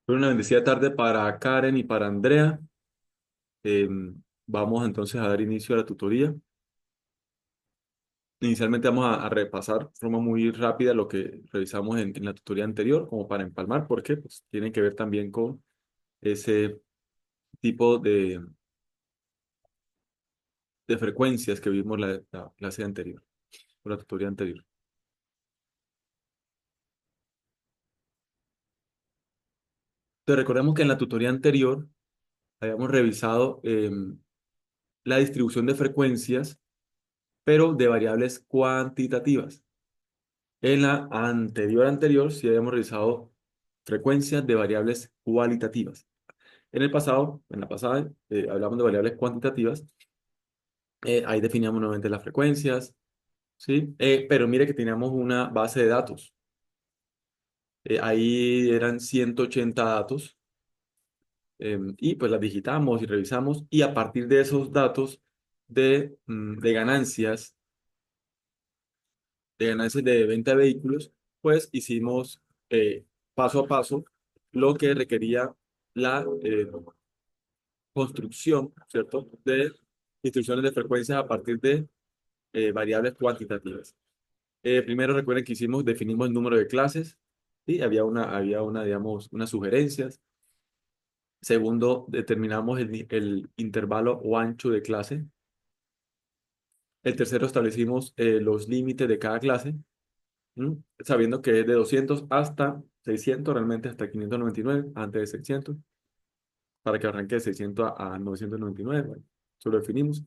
Fue una bendecida tarde para Karen y para Andrea. Vamos entonces a dar inicio a la tutoría. Inicialmente vamos a repasar de forma muy rápida lo que revisamos en la tutoría anterior, como para empalmar, porque pues, tiene que ver también con ese tipo de frecuencias que vimos la clase anterior, o la tutoría anterior. Te recordemos que en la tutoría anterior habíamos revisado la distribución de frecuencias, pero de variables cuantitativas. En la anterior sí habíamos realizado frecuencias de variables cualitativas. En la pasada, hablamos de variables cuantitativas. Ahí definíamos nuevamente las frecuencias, ¿sí? Pero mire que teníamos una base de datos. Ahí eran 180 datos, y pues las digitamos y revisamos, y a partir de esos datos de ganancias, de venta de vehículos, pues hicimos paso a paso lo que requería la construcción, ¿cierto?, de instrucciones de frecuencias a partir de variables cuantitativas. Primero recuerden que definimos el número de clases, y digamos, unas sugerencias. Segundo, determinamos el intervalo o ancho de clase. El tercero, establecimos los límites de cada clase. Sabiendo que es de 200 hasta 600, realmente hasta 599, antes de 600, para que arranque de 600 a 999. Bueno, eso lo definimos.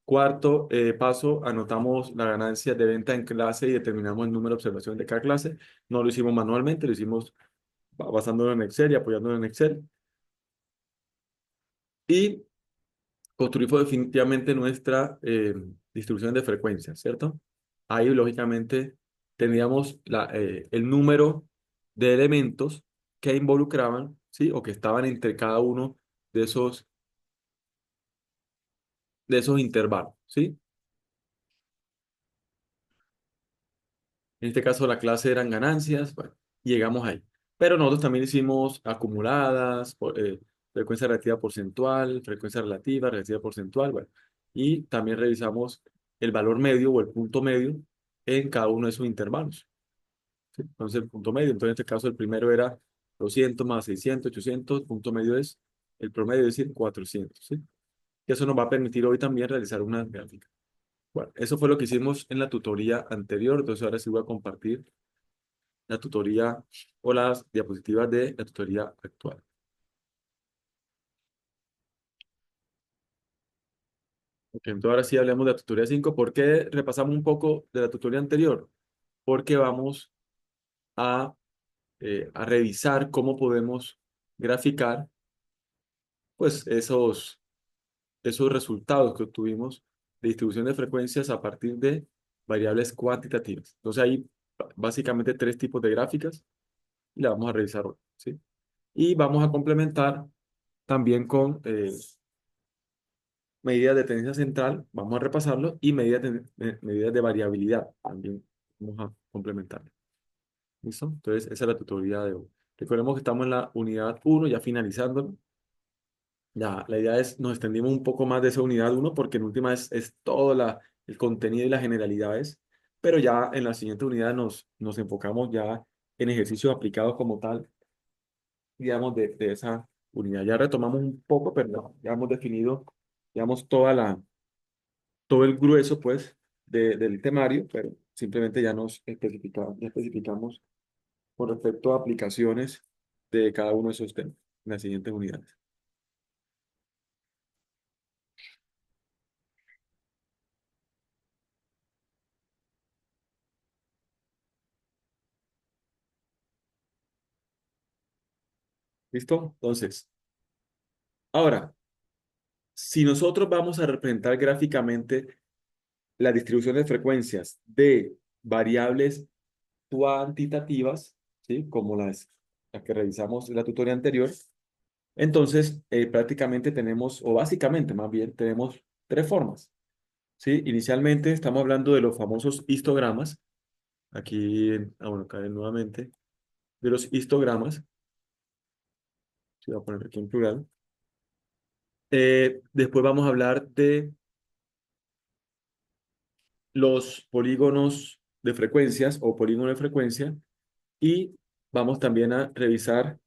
Cuarto paso, anotamos la ganancia de venta en clase y determinamos el número de observaciones de cada clase. No lo hicimos manualmente, lo hicimos basándonos en Excel y apoyándonos en Excel. Y construimos definitivamente nuestra distribución de frecuencias, ¿cierto? Ahí, lógicamente, tendríamos el número de elementos que involucraban, ¿sí? O que estaban entre cada uno de esos intervalos, ¿sí? En este caso, la clase eran ganancias, bueno, llegamos ahí. Pero nosotros también hicimos acumuladas, frecuencia relativa porcentual, frecuencia relativa porcentual, bueno, y también revisamos el valor medio o el punto medio en cada uno de esos intervalos, ¿sí? Entonces, el punto medio, entonces en este caso el primero era 200 más 600, 800, punto medio es el promedio, es decir, 400, ¿sí? Y eso nos va a permitir hoy también realizar una gráfica. Bueno, eso fue lo que hicimos en la tutoría anterior, entonces ahora sí voy a compartir la tutoría o las diapositivas de la tutoría actual. Ok, entonces ahora sí hablemos de la tutoría 5. ¿Por qué repasamos un poco de la tutoría anterior? Porque vamos a, a revisar cómo podemos graficar pues esos resultados que obtuvimos de distribución de frecuencias a partir de variables cuantitativas. Entonces hay básicamente tres tipos de gráficas y las vamos a revisar hoy, ¿sí? Y vamos a complementar también con medidas de tendencia central, vamos a repasarlo, y medidas de variabilidad también vamos a complementar. ¿Listo? Entonces, esa es la tutoría de hoy. Recordemos que estamos en la unidad uno, ya finalizando. Ya, la idea es, nos extendimos un poco más de esa unidad uno porque en última es todo el contenido y las generalidades, pero ya en la siguiente unidad nos enfocamos ya en ejercicios aplicados como tal, digamos, de esa unidad. Ya retomamos un poco, pero no, ya hemos definido, digamos, todo el grueso, pues, del temario, pero simplemente ya especificamos con respecto a aplicaciones de cada uno de esos temas en las siguientes unidades. ¿Listo? Entonces, ahora, si nosotros vamos a representar gráficamente la distribución de frecuencias de variables cuantitativas, ¿sí? Como las que revisamos en la tutoría anterior, entonces prácticamente tenemos, o básicamente más bien, tenemos tres formas. ¿Sí? Inicialmente estamos hablando de los famosos histogramas. Aquí, bueno, acá nuevamente, de los histogramas. Sí, voy a poner aquí en plural. Después vamos a hablar de los polígonos de frecuencias o polígono de frecuencia y vamos también a revisar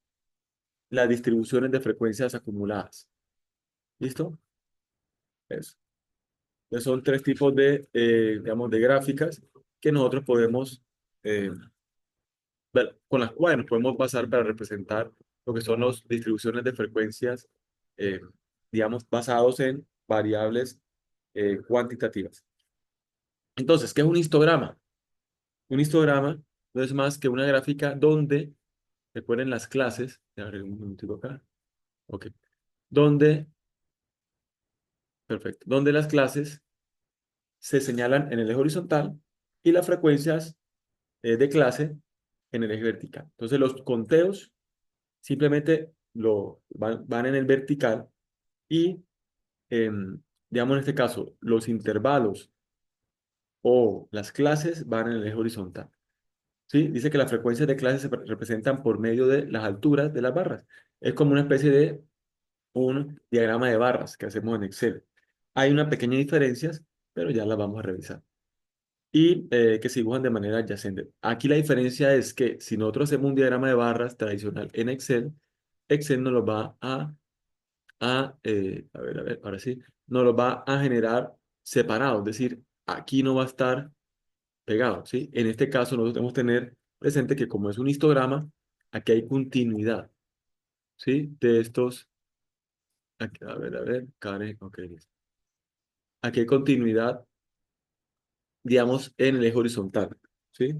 las distribuciones de frecuencias acumuladas. ¿Listo? Eso. Entonces son tres tipos de, digamos, de gráficas que nosotros podemos, eh, con las cuales nos podemos basar para representar lo que son las distribuciones de frecuencias, eh, digamos, basados en variables cuantitativas. Entonces, ¿qué es un histograma? Un histograma no es más que una gráfica donde, recuerden las clases, ya abrir un minutico acá, ok, donde, perfecto, donde las clases se señalan en el eje horizontal y las frecuencias de clase en el eje vertical. Entonces los conteos simplemente van en el vertical y, digamos en este caso, los intervalos o las clases van en el eje horizontal. ¿Sí? Dice que las frecuencias de clase se representan por medio de las alturas de las barras. Es como una especie de un diagrama de barras que hacemos en Excel. Hay unas pequeñas diferencias, pero ya las vamos a revisar. Y que se dibujan de manera adyacente. Aquí la diferencia es que si nosotros hacemos un diagrama de barras tradicional en Excel, Excel nos lo va a ver, ahora sí, nos lo va a generar separado, es decir, aquí no va a estar pegado, ¿sí? En este caso nosotros debemos tener presente que como es un histograma, aquí hay continuidad, ¿sí? De estos, a ver, Karen, ok, listo. Aquí hay continuidad, digamos, en el eje horizontal, ¿sí?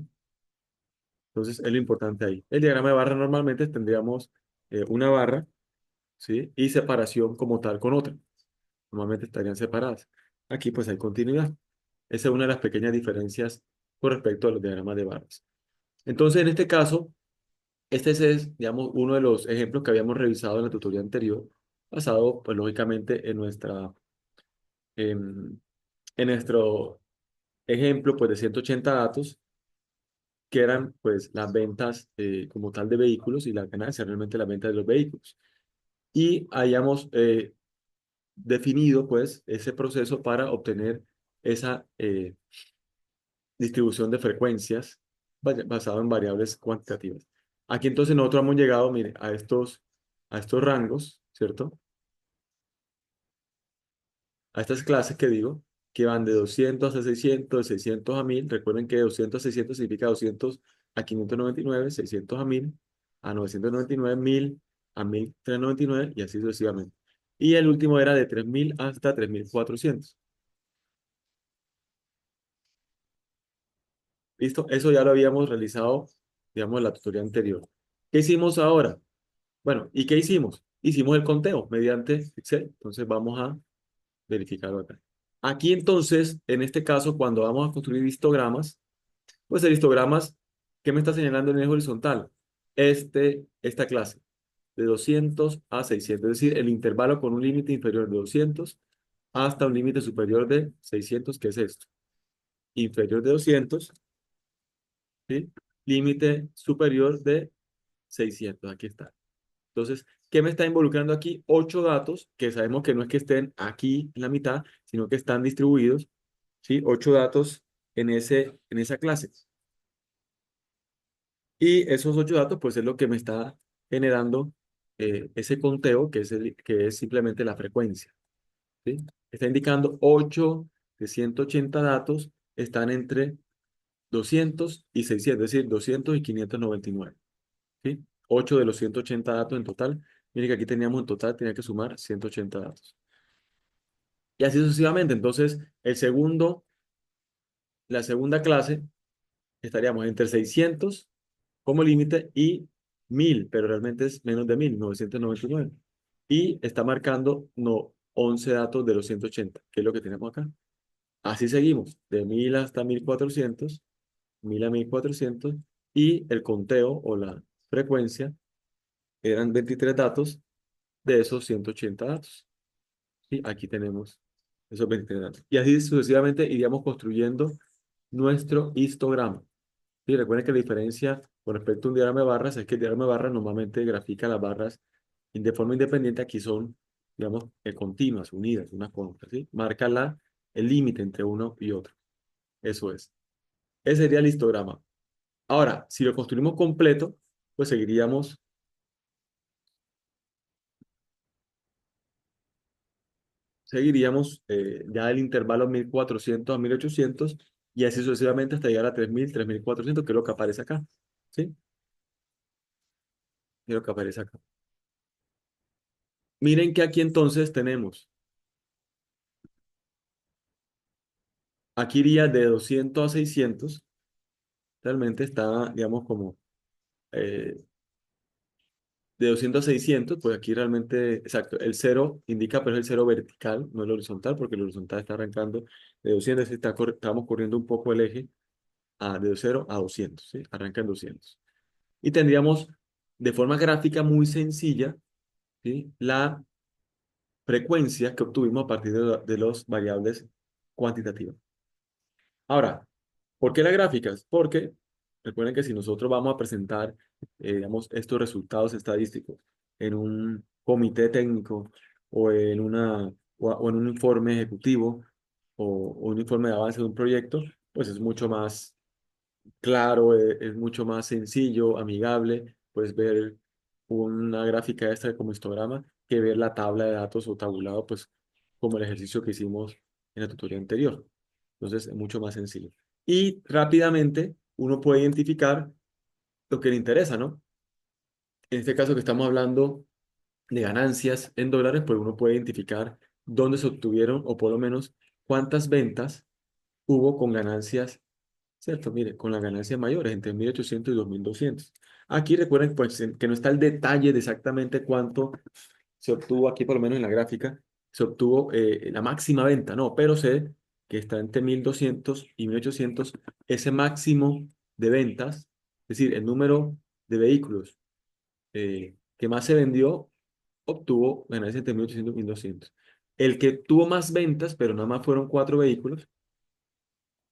Entonces, es lo importante ahí. El diagrama de barra normalmente tendríamos una barra, ¿sí? Y separación como tal con otra. Normalmente estarían separadas. Aquí pues hay continuidad. Esa es una de las pequeñas diferencias con respecto a los diagramas de barras. Entonces, en este caso, este es, digamos, uno de los ejemplos que habíamos revisado en la tutoría anterior, basado, pues, lógicamente, en, en nuestro ejemplo, pues, de 180 datos, que eran, pues, las ventas como tal de vehículos y la ganancia, realmente la venta de los vehículos. Y hayamos definido, pues, ese proceso para obtener esa distribución de frecuencias basado en variables cuantitativas. Aquí entonces nosotros hemos llegado, mire, a estos rangos, ¿cierto? A estas clases que digo, que van de 200 a 600, de 600 a 1000. Recuerden que 200 a 600 significa 200 a 599, 600 a 1000, a 999, 1000 a 1399 y así sucesivamente. Y el último era de 3000 hasta 3400. ¿Listo? Eso ya lo habíamos realizado, digamos, en la tutoría anterior. ¿Qué hicimos ahora? Bueno, ¿y qué hicimos? Hicimos el conteo mediante Excel. Entonces vamos a verificarlo acá. Aquí entonces, en este caso, cuando vamos a construir histogramas, pues el histogramas, ¿qué me está señalando en el eje horizontal? Esta clase, de 200 a 600, es decir, el intervalo con un límite inferior de 200 hasta un límite superior de 600, que es esto. Inferior de 200, ¿sí? Límite superior de 600, aquí está. Entonces, ¿qué me está involucrando aquí? 8 datos que sabemos que no es que estén aquí en la mitad, sino que están distribuidos, ¿sí? 8 datos en esa clase. Y esos 8 datos, pues es lo que me está generando ese conteo, que es simplemente la frecuencia, ¿sí? Está indicando 8 de 180 datos están entre 200 y 600, es decir, 200 y 599, ¿sí? 8 de los 180 datos en total. Mire que aquí teníamos en total, tenía que sumar 180 datos. Y así sucesivamente. Entonces, la segunda clase estaríamos entre 600 como límite y 1000, pero realmente es menos de 1000, 999. Y está marcando no, 11 datos de los 180, que es lo que tenemos acá. Así seguimos, de 1000 hasta 1400, 1000 a 1400, y el conteo o la frecuencia eran 23 datos de esos 180 datos. Y aquí tenemos esos 23 datos. Y así sucesivamente iríamos construyendo nuestro histograma. Y recuerden que la diferencia con respecto a un diagrama de barras es que el diagrama de barras normalmente grafica las barras Y de forma independiente aquí son, digamos, continuas, unidas, unas con otras, ¿sí? Marca el límite entre uno y otro. Eso es. Ese sería el histograma. Ahora, si lo construimos completo, pues seguiríamos ya el intervalo 1400 a 1800 y así sucesivamente hasta llegar a 3000, 3400, que es lo que aparece acá. ¿Sí? Es lo que aparece acá. Miren que aquí entonces tenemos, aquí iría de 200 a 600, realmente está, digamos, como eh, de 200 a 600, pues aquí realmente, exacto, el cero indica, pero es el cero vertical, no el horizontal, porque el horizontal está arrancando de 200, estamos corriendo un poco el eje de 0 a 200, ¿sí? Arranca en 200. Y tendríamos de forma gráfica muy sencilla, ¿sí? La frecuencia que obtuvimos a partir de los variables cuantitativas. Ahora, ¿por qué las gráficas? Porque recuerden que si nosotros vamos a presentar, digamos, estos resultados estadísticos en un comité técnico o o en un informe ejecutivo o un informe de avance de un proyecto, pues es mucho más claro, es mucho más sencillo, amigable, puedes ver una gráfica esta como histograma que ver la tabla de datos o tabulado, pues como el ejercicio que hicimos en la tutoría anterior. Entonces es mucho más sencillo. Y rápidamente uno puede identificar lo que le interesa, ¿no? En este caso que estamos hablando de ganancias en dólares, pues uno puede identificar dónde se obtuvieron o por lo menos cuántas ventas hubo con ganancias. ¿Cierto? Mire, con las ganancias mayores, entre 1800 y 2200. Aquí recuerden pues, que no está el detalle de exactamente cuánto se obtuvo aquí, por lo menos en la gráfica, se obtuvo la máxima venta, no, pero sé que está entre 1200 y 1800 ese máximo de ventas, es decir, el número de vehículos que más se vendió, obtuvo ganancias entre 1800 y 1200. El que tuvo más ventas, pero nada más fueron cuatro vehículos,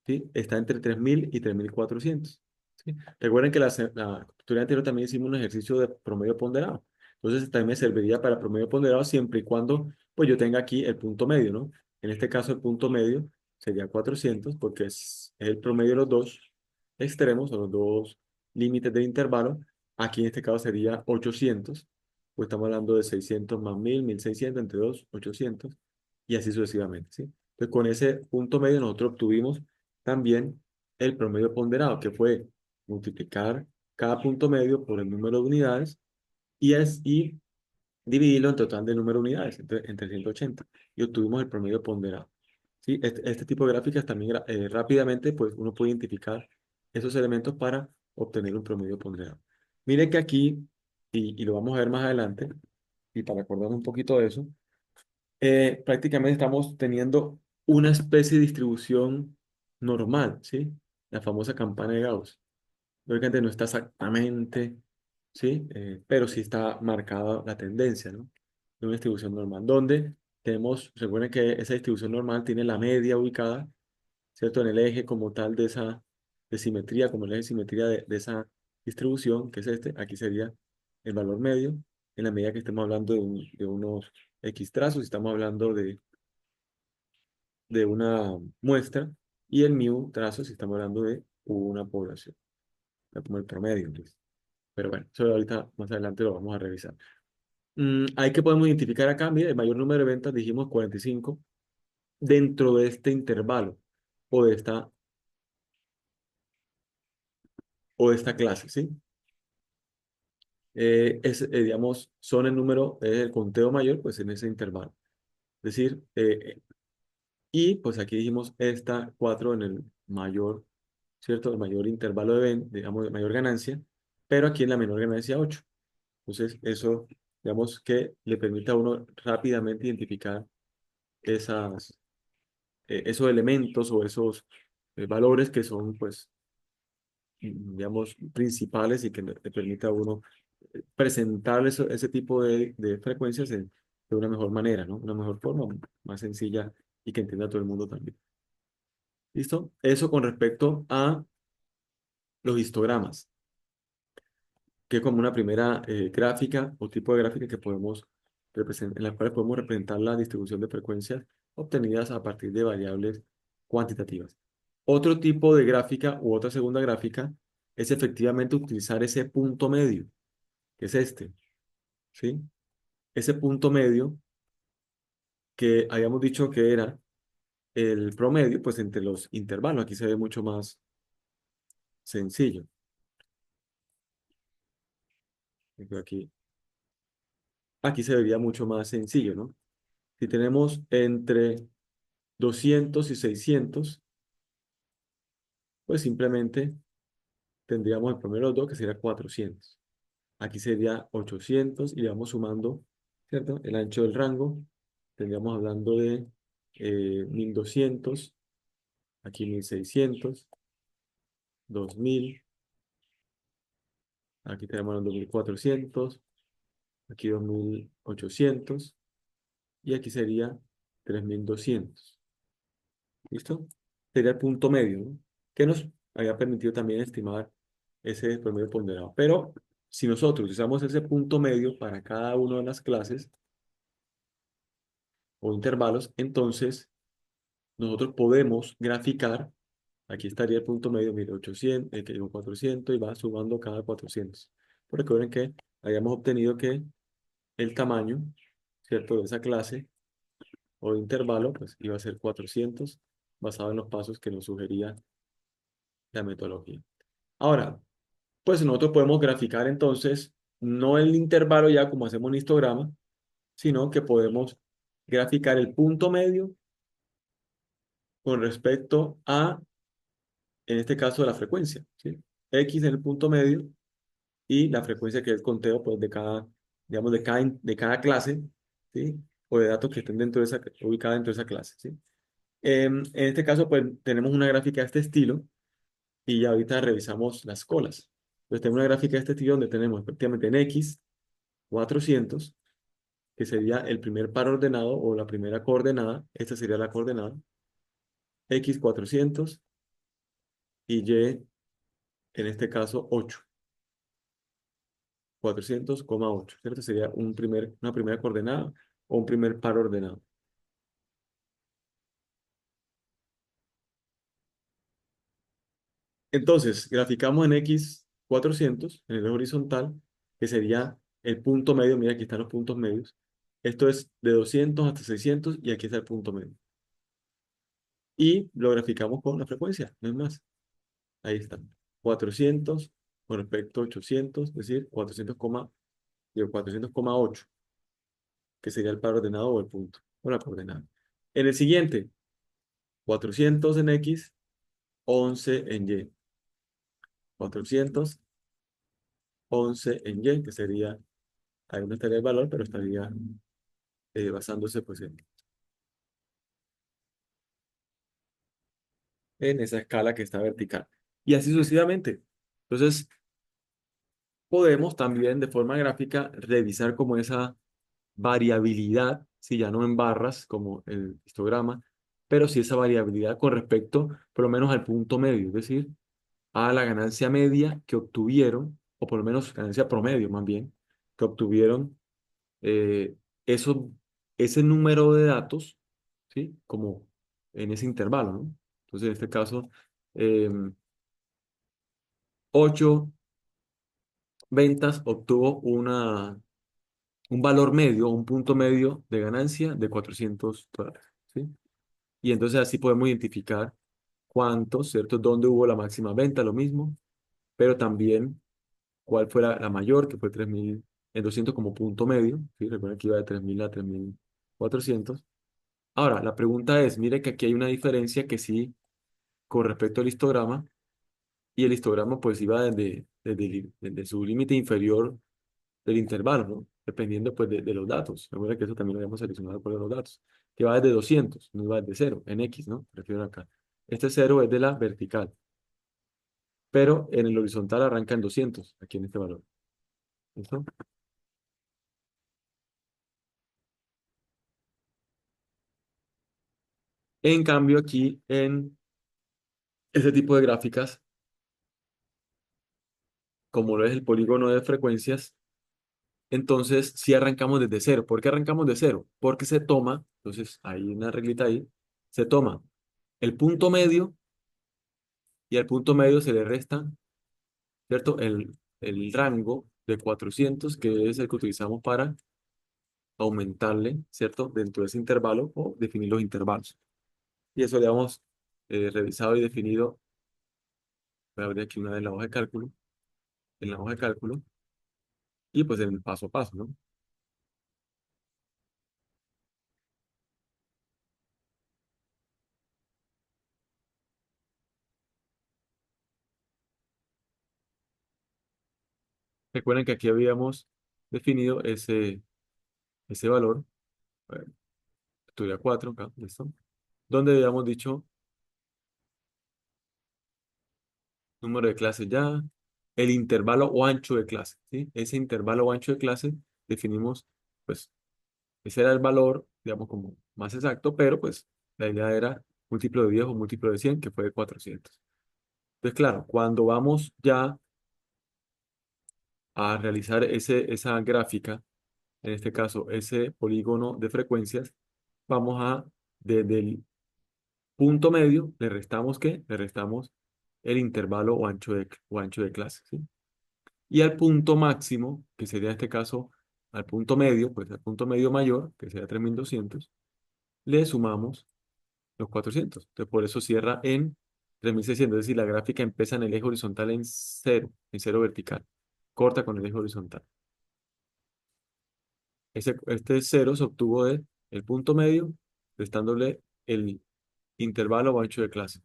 ¿sí? Está entre 3000 y 3400, ¿sí? Recuerden que la tutoría anterior también hicimos un ejercicio de promedio ponderado. Entonces también me serviría para promedio ponderado siempre y cuando pues yo tenga aquí el punto medio, ¿no? En este caso el punto medio sería 400 porque es el promedio de los dos extremos o los dos límites del intervalo. Aquí en este caso sería 800, pues estamos hablando de 600 más 1600 entre 2 800 y así sucesivamente, ¿sí? Entonces con ese punto medio nosotros obtuvimos también el promedio ponderado, que fue multiplicar cada punto medio por el número de unidades y dividirlo en total del número de unidades, entre 180. Y obtuvimos el promedio ponderado. ¿Sí? Este tipo de gráficas también rápidamente pues uno puede identificar esos elementos para obtener un promedio ponderado. Miren que aquí, y lo vamos a ver más adelante, y para acordarnos un poquito de eso, prácticamente estamos teniendo una especie de distribución normal, ¿sí? La famosa campana de Gauss. Lógicamente no está exactamente, ¿sí? Pero sí está marcada la tendencia, ¿no? De una distribución normal, donde recuerden que esa distribución normal tiene la media ubicada, ¿cierto? En el eje como tal de simetría, como el eje de simetría de esa distribución, que es este, aquí sería el valor medio, en la medida que estemos hablando de unos X trazos, estamos hablando de una muestra, y el mu trazo si estamos hablando de una población, como el promedio, pues. Pero bueno, eso ahorita más adelante lo vamos a revisar. Hay que podemos identificar acá, mire, el mayor número de ventas, dijimos 45, dentro de este intervalo o de esta clase, ¿sí? Digamos, son el número, el conteo mayor, pues en ese intervalo. Es decir, y pues aquí dijimos esta 4 en el mayor, ¿cierto? El mayor intervalo digamos, de mayor ganancia, pero aquí en la menor ganancia 8. Entonces, eso, digamos, que le permite a uno rápidamente identificar esos elementos o esos valores que son, pues, digamos, principales y que le permite a uno presentar ese tipo de frecuencias de una mejor manera, ¿no? Una mejor forma, más sencilla y que entienda todo el mundo también. ¿Listo? Eso con respecto a los histogramas. que es como una primera gráfica o tipo de gráfica que podemos en la cual podemos representar la distribución de frecuencias obtenidas a partir de variables cuantitativas. Otro tipo de gráfica u otra segunda gráfica es efectivamente utilizar ese punto medio, que es este, ¿sí? Ese punto medio que habíamos dicho que era el promedio, pues entre los intervalos. Aquí se ve mucho más sencillo. Aquí, aquí se vería mucho más sencillo, ¿no? Si tenemos entre 200 y 600, pues simplemente tendríamos el promedio de los dos, que sería 400. Aquí sería 800 y le vamos sumando, ¿cierto? El ancho del rango, tendríamos hablando de 1200, aquí 1600, 2000, aquí tenemos los 2400, aquí 2800 y aquí sería 3200. ¿Listo? Sería el punto medio, ¿no? Que nos había permitido también estimar ese promedio ponderado. Pero si nosotros usamos ese punto medio para cada una de las clases o intervalos, entonces nosotros podemos graficar, aquí estaría el punto medio, mire, 800, que digo 400 y va sumando cada 400. Pero recuerden que habíamos obtenido que el tamaño, ¿cierto?, de esa clase o de intervalo, pues iba a ser 400 basado en los pasos que nos sugería la metodología. Ahora, pues nosotros podemos graficar entonces no el intervalo ya como hacemos en histograma, sino que podemos graficar el punto medio con respecto a, en este caso, la frecuencia, ¿sí? X en el punto medio y la frecuencia que es el conteo pues, de cada, digamos, de cada clase, ¿sí? O de datos que estén dentro de esa, ubicada dentro de esa clase, ¿sí? En este caso, pues tenemos una gráfica de este estilo y ya ahorita revisamos las colas. Entonces tenemos una gráfica de este estilo donde tenemos efectivamente en X 400, que sería el primer par ordenado o la primera coordenada, esta sería la coordenada, X 400 y Y, en este caso 8, 400,8, ¿cierto? Sería una primera coordenada o un primer par ordenado. Entonces, graficamos en X 400, en el eje horizontal, que sería el punto medio, mira aquí están los puntos medios. Esto es de 200 hasta 600 y aquí está el punto medio. Y lo graficamos con la frecuencia, no es más. Ahí está. 400 con respecto a 800, es decir, 400,8, que sería el par ordenado o el punto, o la coordenada. En el siguiente, 400 en X, 11 en Y. 411 en Y, que sería, ahí no estaría el valor, pero estaría basándose pues en esa escala que está vertical. Y así sucesivamente. Entonces, podemos también de forma gráfica revisar como esa variabilidad, si ya no en barras como el histograma, pero sí esa variabilidad con respecto por lo menos al punto medio, es decir, a la ganancia media que obtuvieron, o por lo menos ganancia promedio más bien, que obtuvieron eh, eso, ese número de datos, ¿sí? Como en ese intervalo, ¿no? Entonces, en este caso, 8 ventas obtuvo un valor medio, un punto medio de ganancia de $400, ¿sí? Y entonces así podemos identificar cuántos, ¿cierto? Dónde hubo la máxima venta, lo mismo, pero también cuál fue la mayor, que fue 3.200 como punto medio, ¿sí? Recuerden que iba de 3.000 a 3.400. Ahora, la pregunta es, mire que aquí hay una diferencia que sí, con respecto al histograma, y el histograma pues iba desde su límite inferior del intervalo, ¿no? Dependiendo pues de los datos. Recuerda que eso también lo habíamos seleccionado por los datos, que va desde 200, no va desde cero en X, ¿no? Prefiero acá. Este cero es de la vertical, pero en el horizontal arranca en 200, aquí en este valor. ¿Listo? En cambio, aquí en este tipo de gráficas, como lo es el polígono de frecuencias, entonces si arrancamos desde cero. ¿Por qué arrancamos de cero? Porque se toma, entonces hay una reglita ahí, se toma el punto medio y al punto medio se le resta, ¿cierto? El rango de 400 que es el que utilizamos para aumentarle, ¿cierto? Dentro de ese intervalo o definir los intervalos. Y eso le hemos revisado y definido. Voy a abrir aquí una de la hoja de cálculo, en la hoja de cálculo, y pues en el paso a paso, ¿no? Recuerden que aquí habíamos definido ese valor, eh, estudia 4 acá, ¿listo? Donde habíamos dicho número de clases ya, el intervalo o ancho de clase, ¿sí? Ese intervalo o ancho de clase definimos, pues, ese era el valor, digamos, como más exacto, pero pues la idea era múltiplo de 10 o múltiplo de 100 que fue de 400. Entonces, claro, cuando vamos ya a realizar esa gráfica, en este caso ese polígono de frecuencias, vamos a, desde el punto medio, le restamos ¿qué? Le restamos el intervalo o ancho de clase, ¿sí? Y al punto máximo, que sería en este caso al punto medio, pues al punto medio mayor, que sería 3200 le sumamos los 400. Entonces, por eso cierra en 3600, es decir, la gráfica empieza en el eje horizontal en cero vertical, corta con el eje horizontal. Este cero se obtuvo de el punto medio, restándole el intervalo o ancho de clase.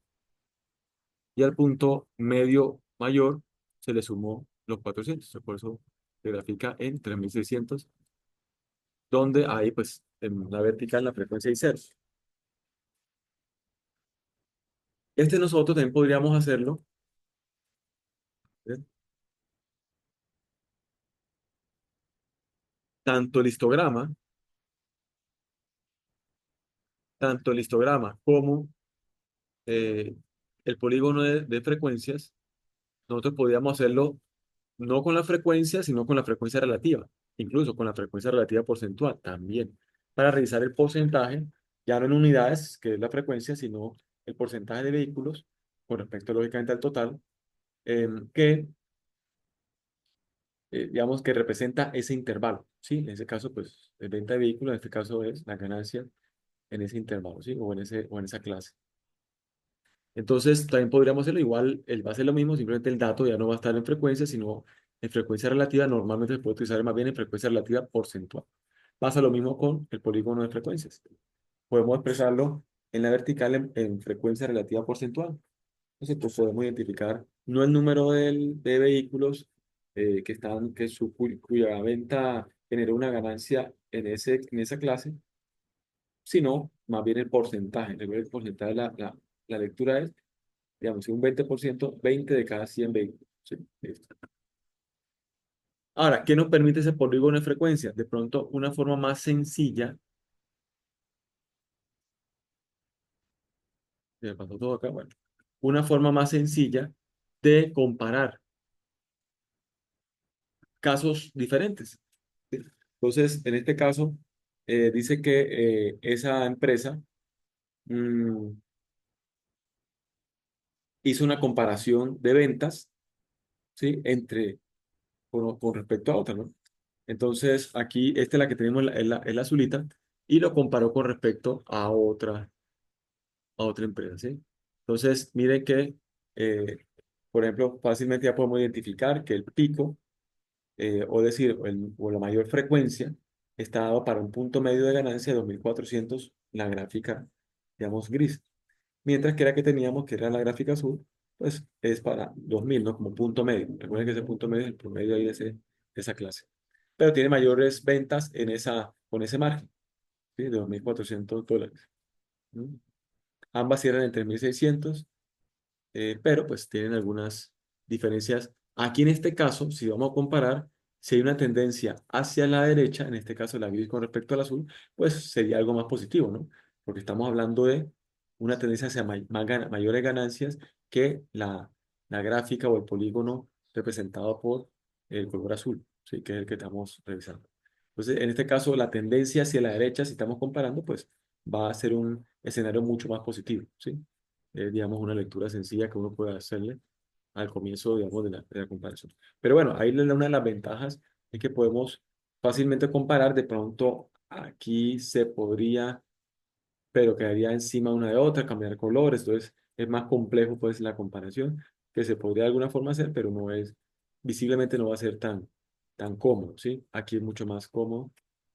Y al punto medio mayor se le sumó los 400. Por eso se grafica en 3600, donde hay, pues, en la vertical la frecuencia y cero. Nosotros también podríamos hacerlo, ¿eh? Tanto el histograma, tanto el histograma como eh, el polígono de frecuencias, nosotros podríamos hacerlo no con la frecuencia, sino con la frecuencia relativa, incluso con la frecuencia relativa porcentual también, para revisar el porcentaje, ya no en unidades, que es la frecuencia, sino el porcentaje de vehículos con respecto, lógicamente, al total, que, digamos, que representa ese intervalo, ¿sí? En ese caso, pues, el venta de vehículos, en este caso es la ganancia en ese intervalo, ¿sí? O en esa clase. Entonces, también podríamos hacerlo igual, va a ser lo mismo, simplemente el dato ya no va a estar en frecuencia, sino en frecuencia relativa. Normalmente se puede utilizar más bien en frecuencia relativa porcentual. Pasa lo mismo con el polígono de frecuencias. Podemos expresarlo en la vertical en frecuencia relativa porcentual. Entonces, pues podemos identificar no el número de vehículos cuya venta generó una ganancia en esa clase, sino más bien el porcentaje. El porcentaje de la lectura es, digamos, si un 20%, 20 de cada 100 vehículos. Sí, listo. Ahora, ¿qué nos permite ese polígono de frecuencia? De pronto, una forma más sencilla, se me pasó todo acá, bueno, una forma más sencilla de comparar casos diferentes. ¿Sí? Entonces, en este caso, dice que esa empresa mm, hizo una comparación de ventas, ¿sí? Con respecto a otra, ¿no? Entonces, aquí, esta es la que tenemos, es la azulita, y lo comparó con respecto a otra empresa, ¿sí? Entonces, miren que, eh, por ejemplo, fácilmente ya podemos identificar que el pico, o decir, o la mayor frecuencia, está dado para un punto medio de ganancia de 2400, la gráfica, digamos, gris. Mientras que la que teníamos, que era la gráfica azul, pues es para 2000, ¿no? Como punto medio. Recuerden que ese punto medio es el promedio ahí de esa clase. Pero tiene mayores ventas con ese margen, ¿sí? De $2400. ¿No? Ambas cierran en 3600, pero pues tienen algunas diferencias. Aquí en este caso, si vamos a comparar, si hay una tendencia hacia la derecha, en este caso la gris con respecto al azul, pues sería algo más positivo, ¿no? Porque estamos hablando de una tendencia hacia mayores ganancias que la gráfica o el polígono representado por el color azul, ¿sí? Que es el que estamos revisando. Entonces, en este caso, la tendencia hacia la derecha, si estamos comparando, pues va a ser un escenario mucho más positivo, ¿sí? Es, digamos, una lectura sencilla que uno puede hacerle al comienzo, digamos, de la comparación. Pero bueno, ahí una de las ventajas es que podemos fácilmente comparar. De pronto, aquí se podría, pero quedaría encima una de otra, cambiar colores, entonces es más complejo pues la comparación, que se podría de alguna forma hacer, pero no es, visiblemente no va a ser tan cómodo, ¿sí? Aquí es mucho más cómodo,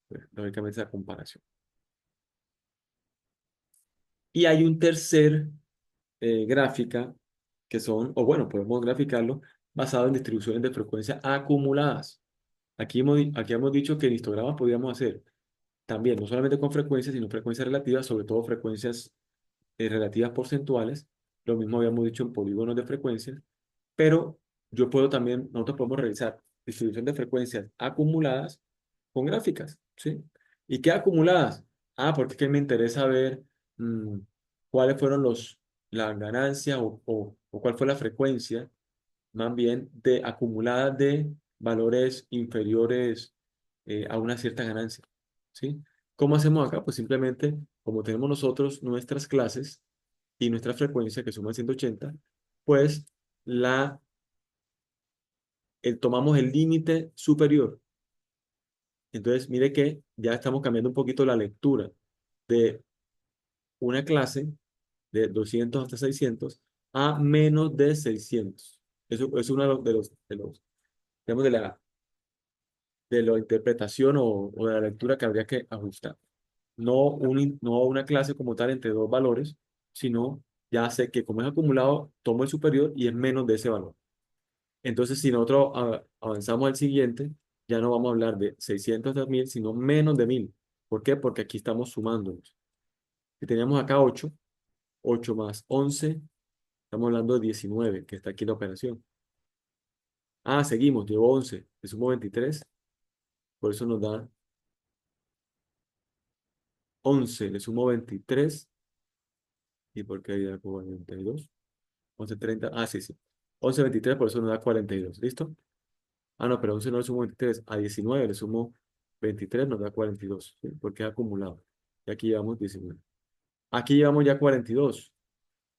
pues, lógicamente, esa comparación. Y hay un tercer gráfica que son, o bueno, podemos graficarlo basado en distribuciones de frecuencia acumuladas. Aquí hemos dicho que en histogramas podríamos hacer también, no solamente con frecuencias, sino frecuencias relativas, sobre todo frecuencias relativas porcentuales. Lo mismo habíamos dicho en polígonos de frecuencias, pero yo puedo también, nosotros podemos realizar distribución de frecuencias acumuladas con gráficas, ¿sí? ¿Y qué acumuladas? Ah, porque es que me interesa ver mm, cuáles fueron las ganancias o cuál fue la frecuencia, más bien, de acumulada de valores inferiores a una cierta ganancia, ¿sí? ¿Cómo hacemos acá? Pues simplemente, como tenemos nosotros nuestras clases y nuestra frecuencia, que suma 180, pues la, tomamos el límite superior. Entonces, mire que ya estamos cambiando un poquito la lectura de una clase de 200 hasta 600 a menos de 600. Eso es uno de los, digamos, de la interpretación o de la lectura que habría que ajustar. No una clase como tal entre dos valores, sino ya sé que como es acumulado, tomo el superior y es menos de ese valor. Entonces, si nosotros avanzamos al siguiente, ya no vamos a hablar de 600 de 1000, sino menos de 1000. ¿Por qué? Porque aquí estamos sumándonos. Si teníamos acá 8, 8 más 11, estamos hablando de 19, que está aquí la operación. Ah, seguimos, llevo 11, le sumo 23, por eso nos da 11, le sumo 23, ¿y por qué da 42? 11, 30, ah, sí, sí. 11, 23, por eso nos da 42, ¿listo? Ah, no, pero 11 no le sumo 23, a 19 le sumo 23, nos da 42, ¿sí? Porque es acumulado. Y aquí llevamos 19. Aquí llevamos ya 42,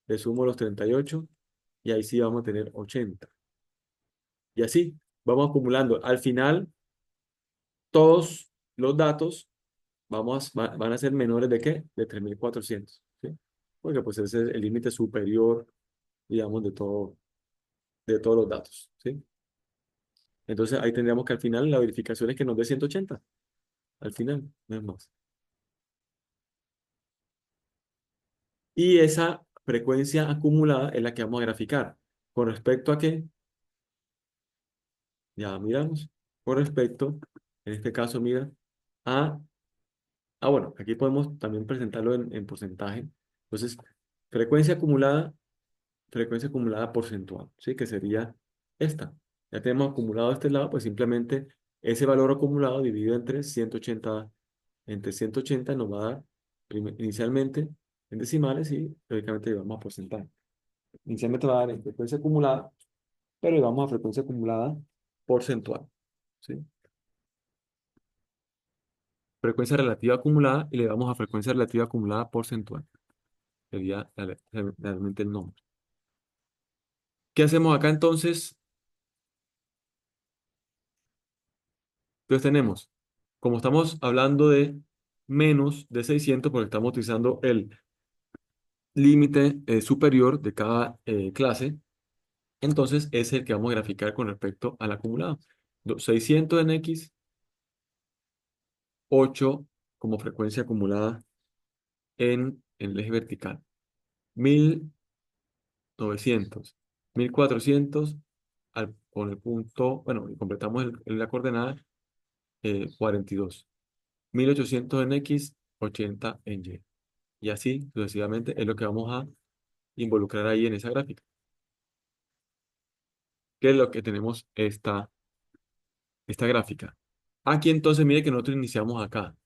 le sumo los 38 y ahí sí vamos a tener 80. Y así vamos acumulando. Al final, todos los datos van a ser menores de ¿qué? De 3400, ¿sí? Porque pues ese es el límite superior, digamos, de todos los datos, ¿sí? Entonces ahí tendríamos que al final la verificación es que nos dé 180. Al final, no es más. Y esa frecuencia acumulada es la que vamos a graficar. ¿Con respecto a qué? Ya miramos. Con respecto, en este caso, mira, a... bueno, aquí podemos también presentarlo en porcentaje. Entonces, frecuencia acumulada porcentual, ¿sí? Que sería esta. Ya tenemos acumulado este lado, pues simplemente ese valor acumulado dividido entre 180 nos va a dar inicialmente en decimales y lógicamente llevamos a porcentaje. Inicialmente va a dar en frecuencia acumulada, pero llevamos a frecuencia acumulada porcentual, ¿sí? Frecuencia relativa acumulada y le damos a frecuencia relativa acumulada porcentual. Sería realmente el nombre. ¿Qué hacemos acá entonces? Entonces tenemos, como estamos hablando de menos de 600, porque estamos utilizando el límite superior de cada clase, entonces es el que vamos a graficar con respecto al acumulado. 600 en X, 8 como frecuencia acumulada en el eje vertical. 1900, 1400 con el punto, bueno, y completamos la coordenada 42. 1800 en X, 80 en Y. Y así sucesivamente es lo que vamos a involucrar ahí en esa gráfica. ¿Qué es lo que tenemos esta gráfica? Aquí entonces mire que nosotros iniciamos acá.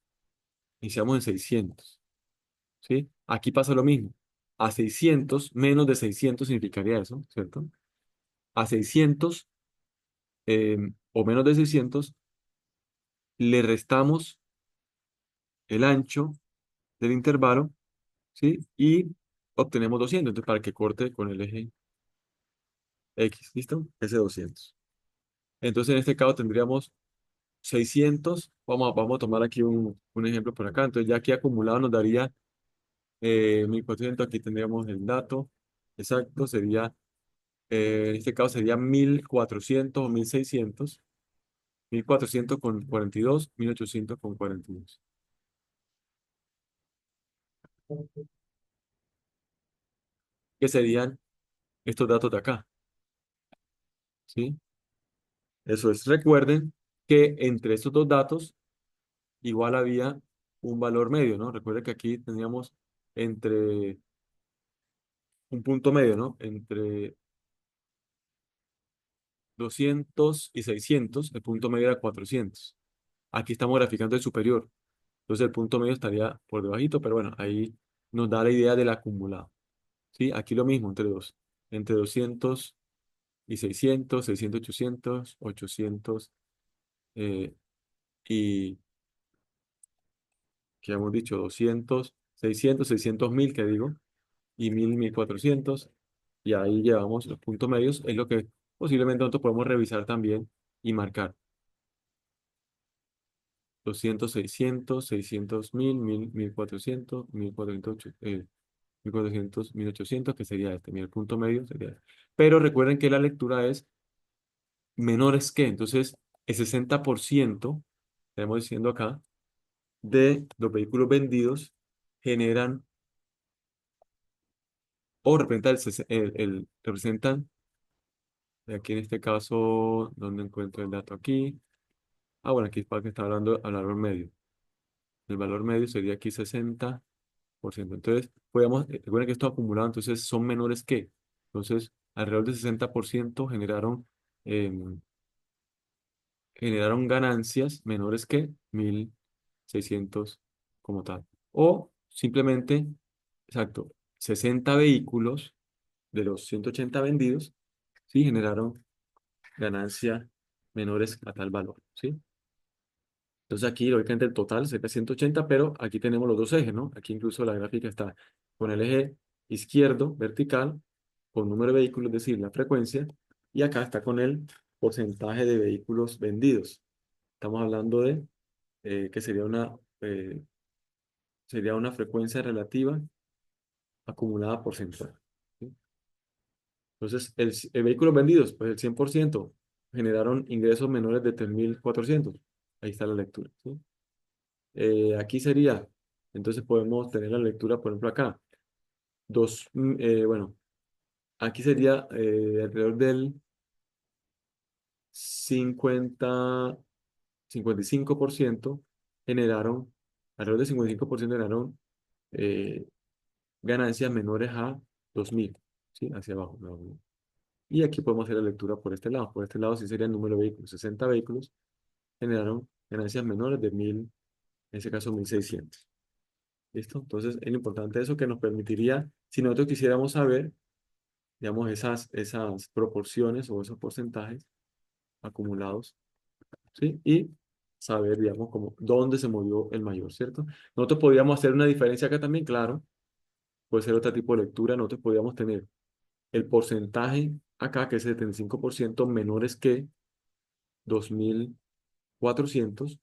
Iniciamos en 600. ¿Sí? Aquí pasa lo mismo. A 600, menos de 600 significaría eso, ¿cierto? A 600 o menos de 600, le restamos el ancho del intervalo, ¿sí? Y obtenemos 200, entonces para que corte con el eje X, ¿listo? Ese 200. Entonces en este caso tendríamos 600, vamos a tomar aquí un ejemplo por acá, entonces ya aquí acumulado nos daría 1400, aquí tendríamos el dato exacto, sería, en este caso sería 1400 o 1600, 1400 con 42, 1800 con 42. ¿Qué serían estos datos de acá? ¿Sí? Eso es, recuerden que entre estos dos datos igual había un valor medio, ¿no? Recuerden que aquí teníamos entre un punto medio, ¿no? Entre 200 y 600, el punto medio era 400. Aquí estamos graficando el superior, entonces el punto medio estaría por debajito, pero bueno, ahí nos da la idea del acumulado, ¿sí? Aquí lo mismo, entre 200 y 600, 600, 800, 800, y, que hemos dicho, 200, 600, 600 mil, que digo, y 1000, 1400, y ahí llevamos los puntos medios, es lo que posiblemente nosotros podemos revisar también y marcar. 200, 600, 600 mil, 1000, 1400, 1400, 1400, 1800, que sería este. Mira, el punto medio sería este. Pero recuerden que la lectura es menores que, entonces el 60%, estamos diciendo acá, de los vehículos vendidos generan o representan representan, aquí en este caso, ¿dónde encuentro el dato aquí? Ah, bueno, aquí es para que está hablando al valor medio. El valor medio sería aquí 60%. Entonces, recuerden que esto acumulado, entonces son menores que. Entonces, alrededor del 60% generaron ganancias menores que 1600 como tal. O simplemente, exacto, 60 vehículos de los 180 vendidos, sí, generaron ganancias menores a tal valor, ¿sí? Entonces aquí, lógicamente, el total sería 180, pero aquí tenemos los dos ejes, ¿no? Aquí incluso la gráfica está con el eje izquierdo, vertical, con número de vehículos, es decir, la frecuencia, y acá está con el porcentaje de vehículos vendidos. Estamos hablando de que sería una frecuencia relativa acumulada porcentual, ¿sí? Entonces, el vehículos vendidos, pues el 100% generaron ingresos menores de 3.400. Ahí está la lectura, ¿sí? Aquí sería, entonces podemos tener la lectura, por ejemplo, acá. Bueno, aquí sería alrededor del 55% generaron, alrededor del 55% generaron eh, ganancias menores a 2.000, ¿sí? Hacia abajo. ¿No? Y aquí podemos hacer la lectura por este lado. Por este lado sí sería el número de vehículos. 60 vehículos generaron ganancias menores de 1.000, en ese caso 1.600. ¿Listo? Entonces es importante eso que nos permitiría, si nosotros quisiéramos saber, digamos, esas proporciones o esos porcentajes acumulados, ¿sí? Y saber, digamos, como dónde se movió el mayor, ¿cierto? Nosotros podríamos hacer una diferencia acá también, claro, puede ser otro tipo de lectura, nosotros podríamos tener el porcentaje acá, que es 75% menores que 2.400,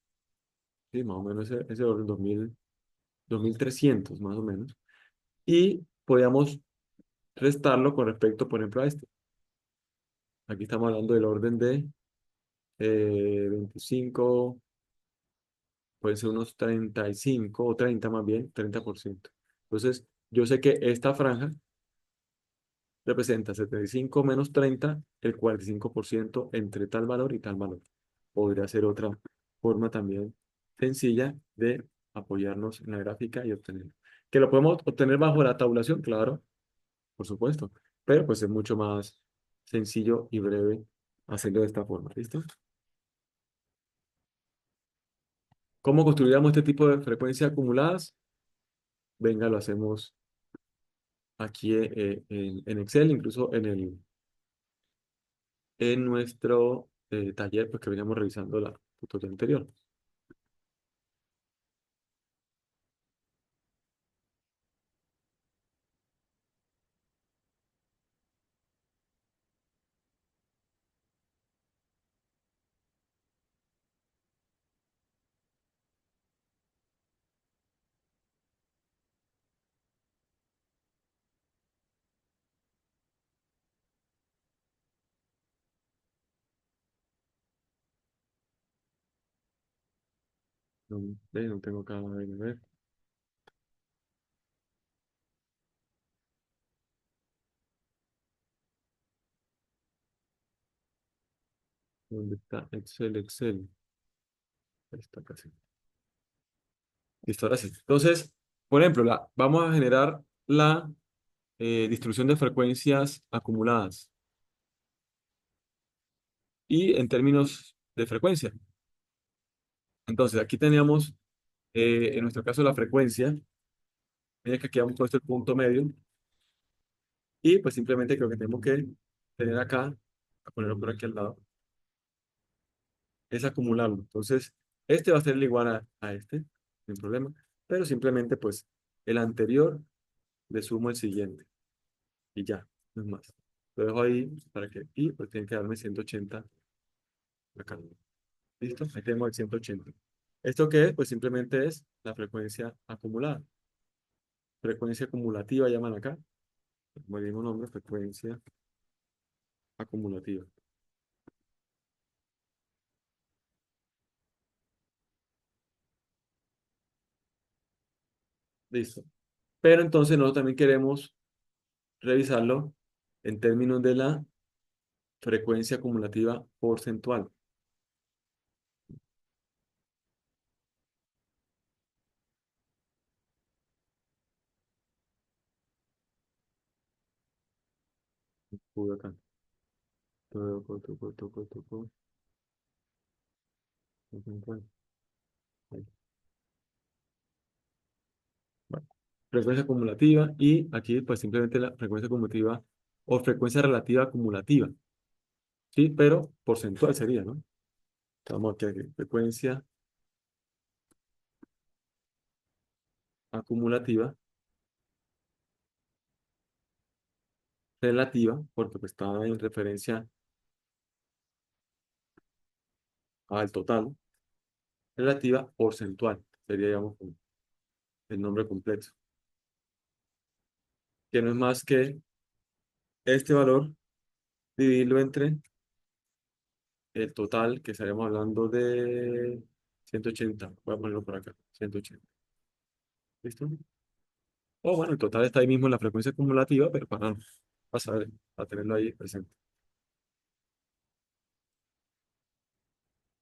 ¿sí? Más o menos ese orden, 2.300 más o menos, y podríamos restarlo con respecto, por ejemplo, a este. Aquí estamos hablando del orden de 25, puede ser unos 35 o 30 más bien, 30%. Entonces, yo sé que esta franja representa 75 menos 30, el 45% entre tal valor y tal valor. Podría ser otra forma también sencilla de apoyarnos en la gráfica y obtenerlo. ¿Que lo podemos obtener bajo la tabulación? Claro, por supuesto. Pero pues es mucho más sencillo y breve hacerlo de esta forma. ¿Listo? ¿Cómo construiríamos este tipo de frecuencias acumuladas? Venga, lo hacemos aquí en Excel, incluso en nuestro taller pues, que veníamos revisando la tutoría anterior. No, no tengo acá, a ver, ¿dónde está? Excel, Excel. Ahí está casi. Listo, ahora sí. Entonces, por ejemplo, vamos a generar la distribución de frecuencias acumuladas y en términos de frecuencia. Entonces, aquí teníamos, en nuestro caso, la frecuencia. Mira que aquí hemos puesto el punto medio y pues simplemente creo que tenemos que tener acá, a ponerlo por aquí al lado, es acumularlo. Entonces, este va a ser igual a este, sin problema, pero simplemente pues el anterior le sumo el siguiente y ya, no es más. Lo dejo ahí para que, y pues tiene que darme 180 acá. ¿Listo? Ahí tengo el 180. ¿Esto qué es? Pues simplemente es la frecuencia acumulada. Frecuencia acumulativa llaman acá. Como el mismo nombre, frecuencia acumulativa. Listo. Pero entonces nosotros también queremos revisarlo en términos de la frecuencia acumulativa porcentual. Uy, acá. Toco, toco, toco, toco. Porcentual. Ahí. Bueno. Frecuencia acumulativa y aquí pues simplemente la frecuencia acumulativa o frecuencia relativa acumulativa. Sí, pero porcentual sería, ¿no? Vamos aquí, aquí. Frecuencia acumulativa relativa, porque pues está en referencia al total, relativa porcentual, sería, digamos, como el nombre completo, que no es más que este valor, dividirlo entre el total, que estaríamos hablando de 180. Voy a ponerlo por acá, 180. ¿Listo? O bueno, el total está ahí mismo en la frecuencia acumulativa, pero para pasar a tenerlo ahí presente.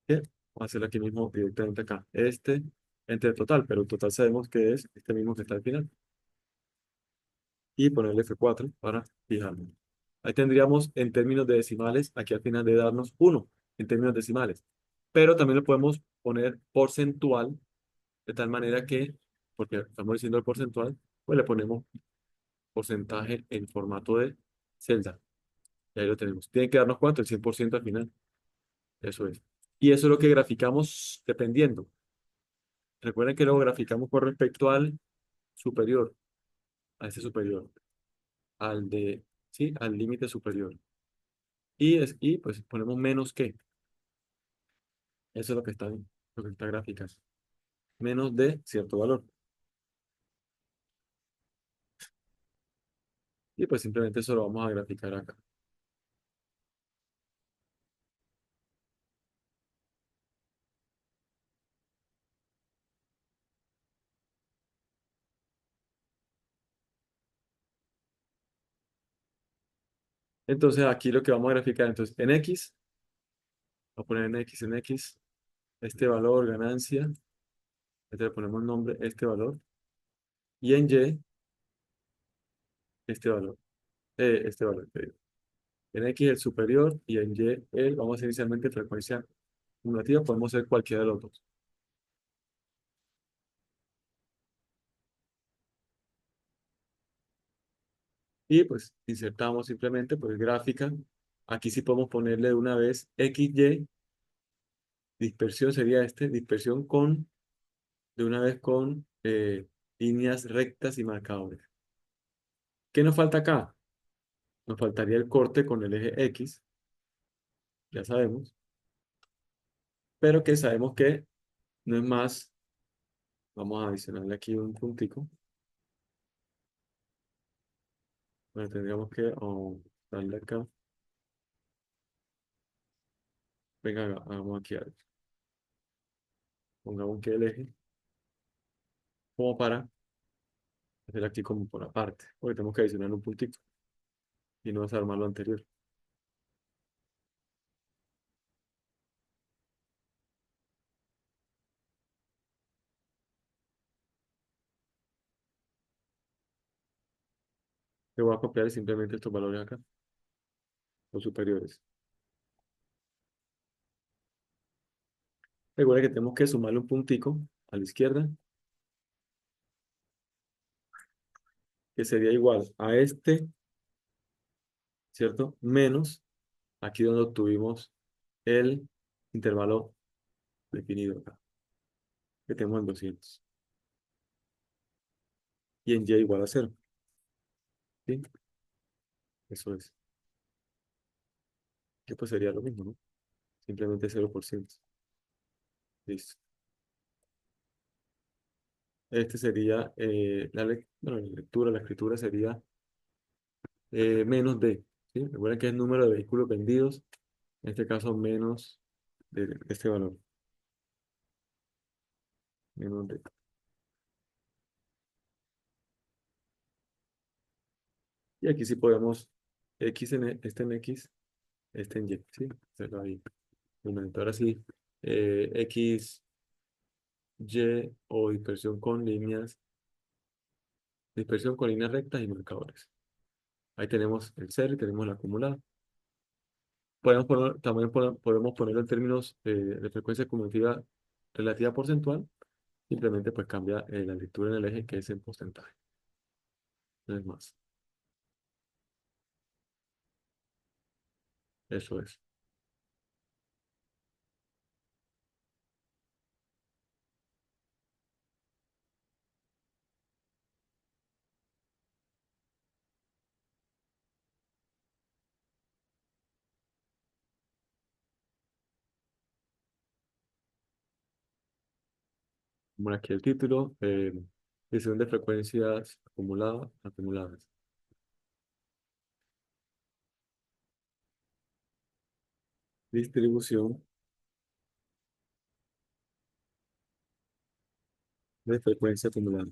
¿Qué? Vamos a hacerlo aquí mismo directamente acá. Este entre el total, pero el total sabemos que es este mismo que está al final. Y ponerle F4 para fijarlo. Ahí tendríamos en términos de decimales, aquí al final de darnos 1 en términos decimales. Pero también lo podemos poner porcentual, de tal manera que, porque estamos diciendo el porcentual, pues le ponemos porcentaje en formato de celda. Y ahí lo tenemos. Tiene que darnos cuánto, el 100% al final. Eso es. Y eso es lo que graficamos dependiendo. Recuerden que lo graficamos con respecto al superior, a ese superior, al de, sí, al límite superior. Y pues ponemos menos que. Eso es lo que está gráfica. Menos de cierto valor. Y pues simplemente eso lo vamos a graficar acá. Entonces aquí lo que vamos a graficar, entonces en X, voy a poner en X, este valor, ganancia, este le ponemos nombre, este valor, y en Y, este valor. En X el superior y en Y el, vamos a hacer inicialmente frecuencia acumulativa, podemos hacer cualquiera de los dos. Y pues insertamos simplemente pues gráfica Aquí sí podemos ponerle de una vez XY, dispersión sería dispersión de una vez con líneas rectas y marcadores. ¿Qué nos falta acá? Nos faltaría el corte con el eje X, ya sabemos, pero que sabemos que no es más, vamos a adicionarle aquí un puntico, bueno, tendríamos que darle acá, venga, hagamos aquí algo, pongamos que el eje, como para hacer aquí como por aparte, porque tenemos que adicionar un puntito y no desarmar lo anterior. Le voy a copiar simplemente estos valores acá, los superiores. Recuerda que tenemos que sumarle un puntico a la izquierda, que sería igual a este, ¿cierto? Menos aquí donde obtuvimos el intervalo definido acá, que tenemos en 200. Y en y igual a cero. ¿Sí? Eso es. Que pues sería lo mismo, ¿no? Simplemente 0%. Listo. Este sería bueno, la lectura, la escritura sería menos de. ¿Sí? Recuerden que es el número de vehículos vendidos. En este caso, menos de este valor. Menos de. Y aquí sí podemos X este en X, este en Y. ¿Sí? Hacerlo ahí. Bueno, ahora sí, X, Y o dispersión con líneas rectas y marcadores. Ahí tenemos el cero y tenemos el acumulado. También podemos ponerlo en términos de frecuencia cumulativa relativa porcentual. Simplemente pues cambia la lectura en el eje que es en porcentaje. No es más. Eso es. Como aquí el título, distribución de frecuencias acumuladas. Distribución de frecuencia acumulada.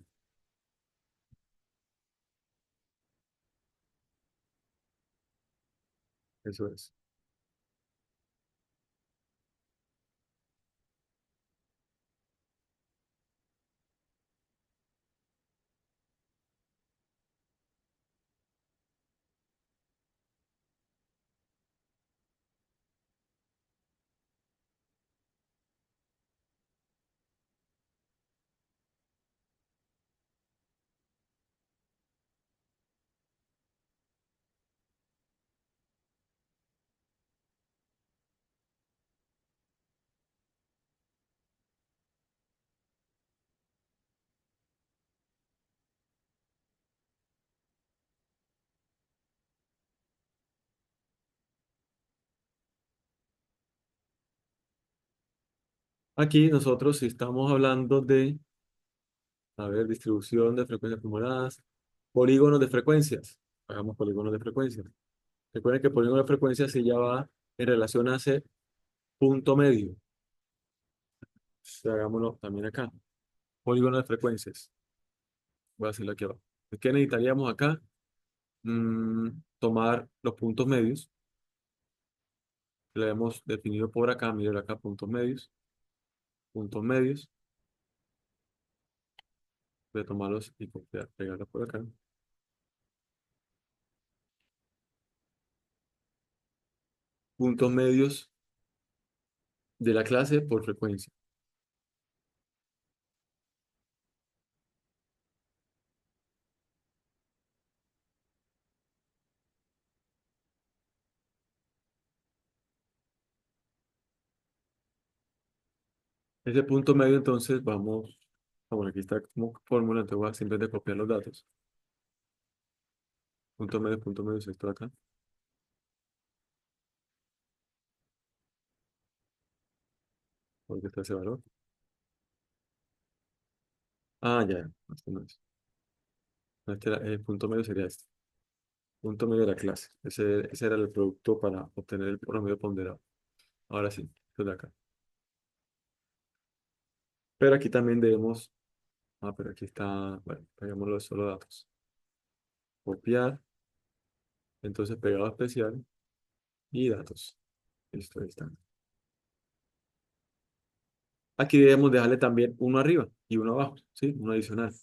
Eso es. Aquí nosotros si estamos hablando de, a ver, distribución de frecuencias acumuladas, polígonos de frecuencias. Hagamos polígonos de frecuencias. Recuerden que polígono de frecuencias se ya va en relación a ese punto medio. Hagámoslo también acá. Polígono de frecuencias. Voy a hacerlo aquí abajo. ¿Qué necesitaríamos acá? Tomar los puntos medios. Lo hemos definido por acá. Miren acá, puntos medios. Puntos medios. Voy a tomarlos y copiar, pegarlos por acá. Puntos medios de la clase por frecuencia. Ese punto medio, entonces, bueno, aquí está como fórmula, entonces voy a simplemente copiar los datos. Punto medio es esto de acá, porque está ese valor. Ah, ya, este no es. No, el punto medio sería este. Punto medio de la clase. Ese era el producto para obtener el promedio ponderado. Ahora sí, esto de acá. Pero aquí también debemos, pero aquí está, bueno, pegámoslo de solo datos. Copiar, entonces pegado especial y datos. Listo, ahí está. Aquí debemos dejarle también uno arriba y uno abajo, ¿sí? Uno adicional.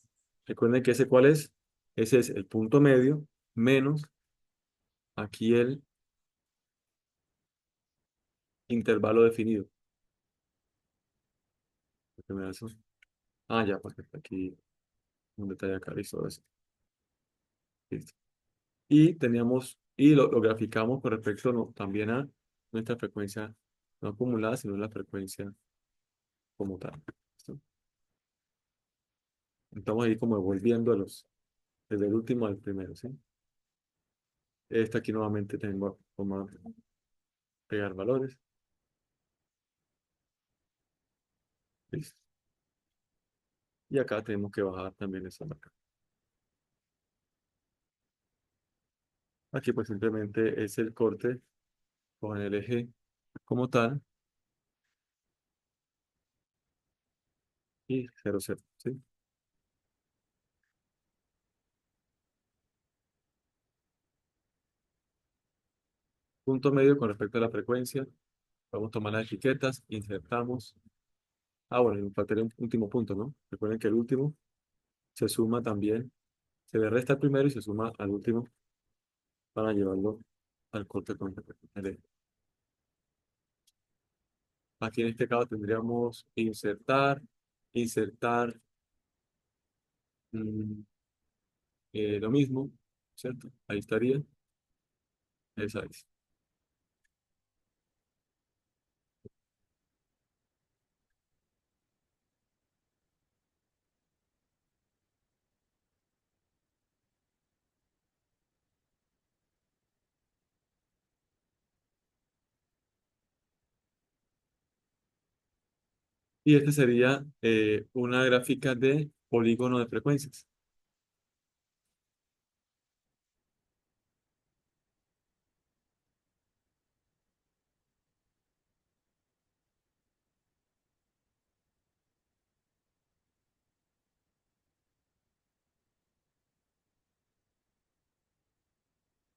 Recuerden que ese cuál es. Ese es el punto medio menos aquí el intervalo definido. Porque me da eso. Ah, ya, porque está aquí un detalle acá, listo, eso. Listo. Y teníamos, y lo graficamos con respecto también a nuestra frecuencia no acumulada, sino la frecuencia como tal. ¿Listo? Estamos ahí como volviendo desde el último al primero, ¿sí? Esta aquí nuevamente tengo como pegar valores. Listo. Y acá tenemos que bajar también esa marca. Aquí pues simplemente es el corte con el eje como tal y 0, 0, ¿sí? Punto medio con respecto a la frecuencia. Vamos a tomar las etiquetas, insertamos. Ah, bueno, y faltaría un último punto, ¿no? Recuerden que el último se suma también, se le resta el primero y se suma al último para llevarlo al corte con el eje. Aquí en este caso tendríamos insertar mm, lo mismo, ¿cierto? Ahí estaría, esa es. Y esta sería una gráfica de polígono de frecuencias.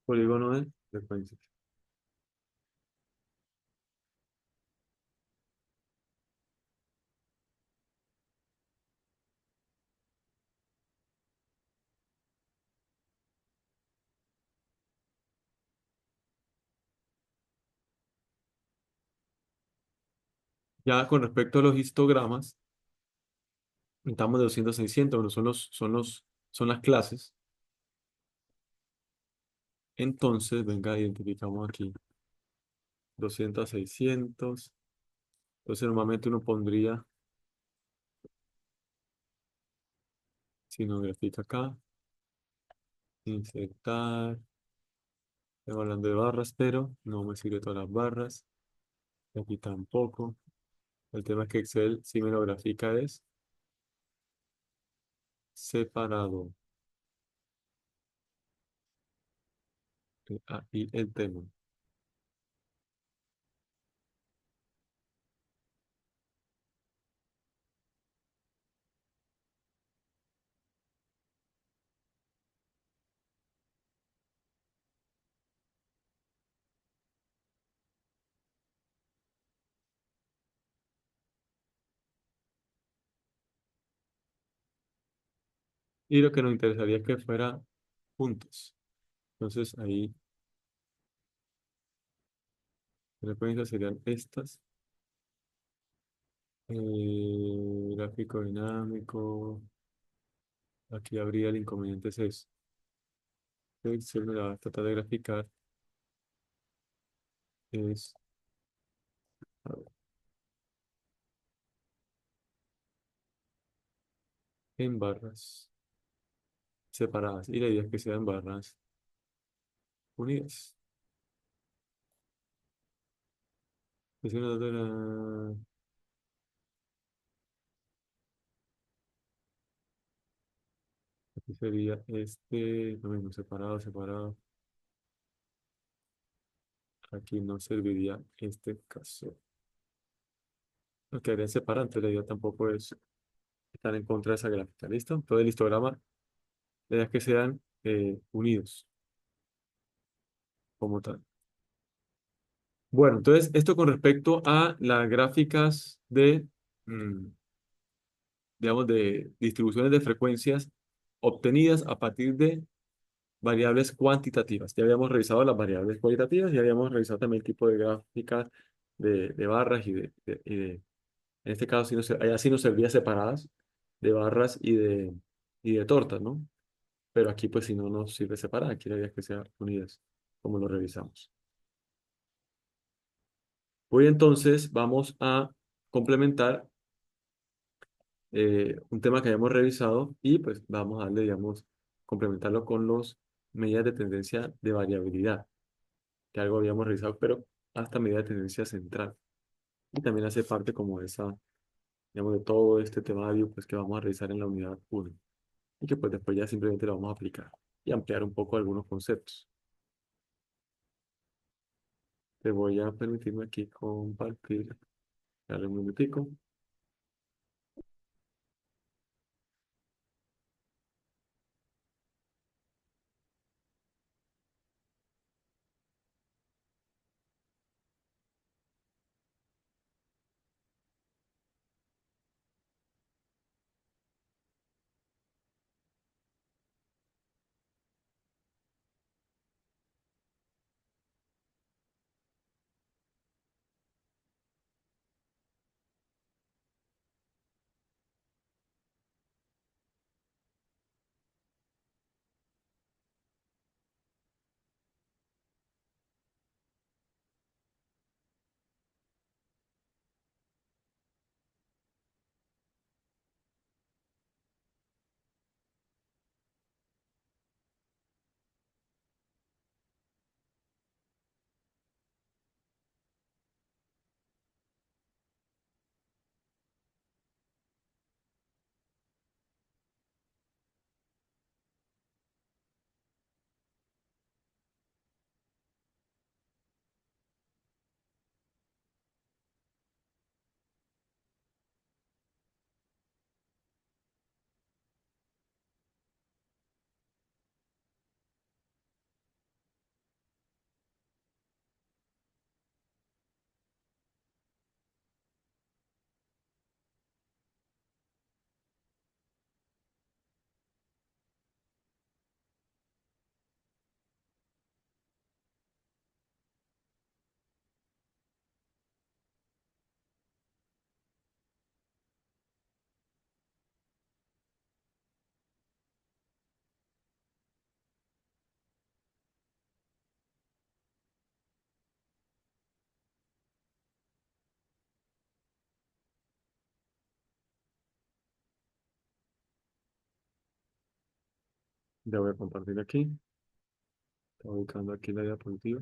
Polígono de frecuencias. Ya con respecto a los histogramas, estamos de 200 a 600, bueno, son las clases. Entonces, venga, identificamos aquí 200 a 600. Entonces, normalmente uno pondría, si no grafica acá, insertar, estamos hablando de barras, pero no me sirve todas las barras. Aquí tampoco. El tema es que Excel, si me lo grafica, es separado. Ahí el tema. Y lo que nos interesaría es que fuera puntos. Entonces, ahí frecuencias serían estas. Gráfico dinámico. Aquí habría el inconveniente es eso. Excel me la va a tratar de graficar. Es, a ver, en barras separadas. Y la idea es que sean barras unidas. Es una de aquí sería este, lo mismo, separado, separado. Aquí no serviría este caso. No quedarían separantes, la idea tampoco es estar en contra de esa gráfica. ¿Listo? Todo el histograma, la idea es que sean unidos como tal. Bueno, entonces esto con respecto a las gráficas de, mm, digamos, de distribuciones de frecuencias obtenidas a partir de variables cuantitativas. Ya habíamos revisado las variables cualitativas y habíamos revisado también el tipo de gráficas de barras en este caso, sí allá sí nos servía separadas de barras y de tortas, ¿no? Pero aquí pues si no nos sirve separada, aquí la idea es que sean unidas, como lo revisamos. Hoy entonces vamos a complementar un tema que hayamos revisado y pues vamos a darle, digamos, complementarlo con los medidas de tendencia de variabilidad, que algo habíamos revisado, pero hasta medida de tendencia central. Y también hace parte como de esa, digamos, de todo este temario pues que vamos a revisar en la unidad 1 y que pues después ya simplemente lo vamos a aplicar y ampliar un poco algunos conceptos. Te voy a permitirme aquí compartir, darle un minutico. Ya voy a compartir aquí. Estoy ubicando aquí la diapositiva.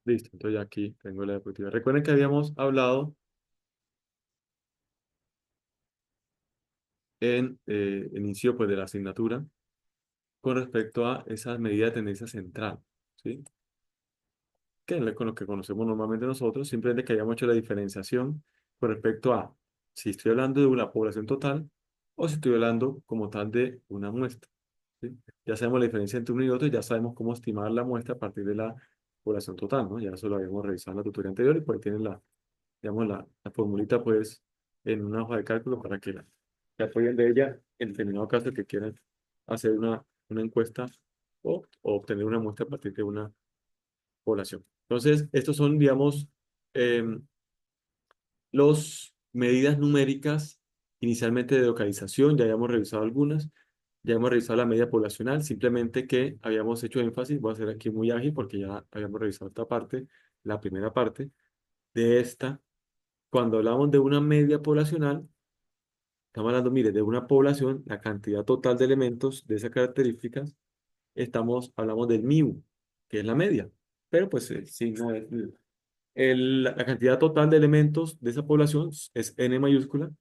Listo, entonces ya aquí tengo la diapositiva. Recuerden que habíamos hablado en inicio pues, de la asignatura con respecto a esa medida de tendencia central, ¿sí? Que es con lo que conocemos normalmente nosotros, simplemente que hayamos hecho la diferenciación con respecto a si estoy hablando de una población total o si estoy hablando como tal de una muestra. ¿sí? Ya sabemos la diferencia entre uno y otro y ya sabemos cómo estimar la muestra a partir de la población total, ¿no? Ya eso lo habíamos revisado en la tutoría anterior y pues tienen la, digamos, la formulita pues en una hoja de cálculo para que que apoyen de ella en determinado caso que quieran hacer una encuesta o obtener una muestra a partir de una población. Entonces, estos son, digamos, em, los medidas numéricas inicialmente de localización, ya habíamos revisado algunas, ya hemos revisado la media poblacional, simplemente que habíamos hecho énfasis, voy a hacer aquí muy ágil porque ya habíamos revisado esta parte, la primera parte de esta. Cuando hablamos de una media poblacional, estamos hablando, mire, de una población, la cantidad total de elementos de esas características, hablamos del MIU, que es la media, pero pues el signo es la cantidad total de elementos de esa población es N mayúscula,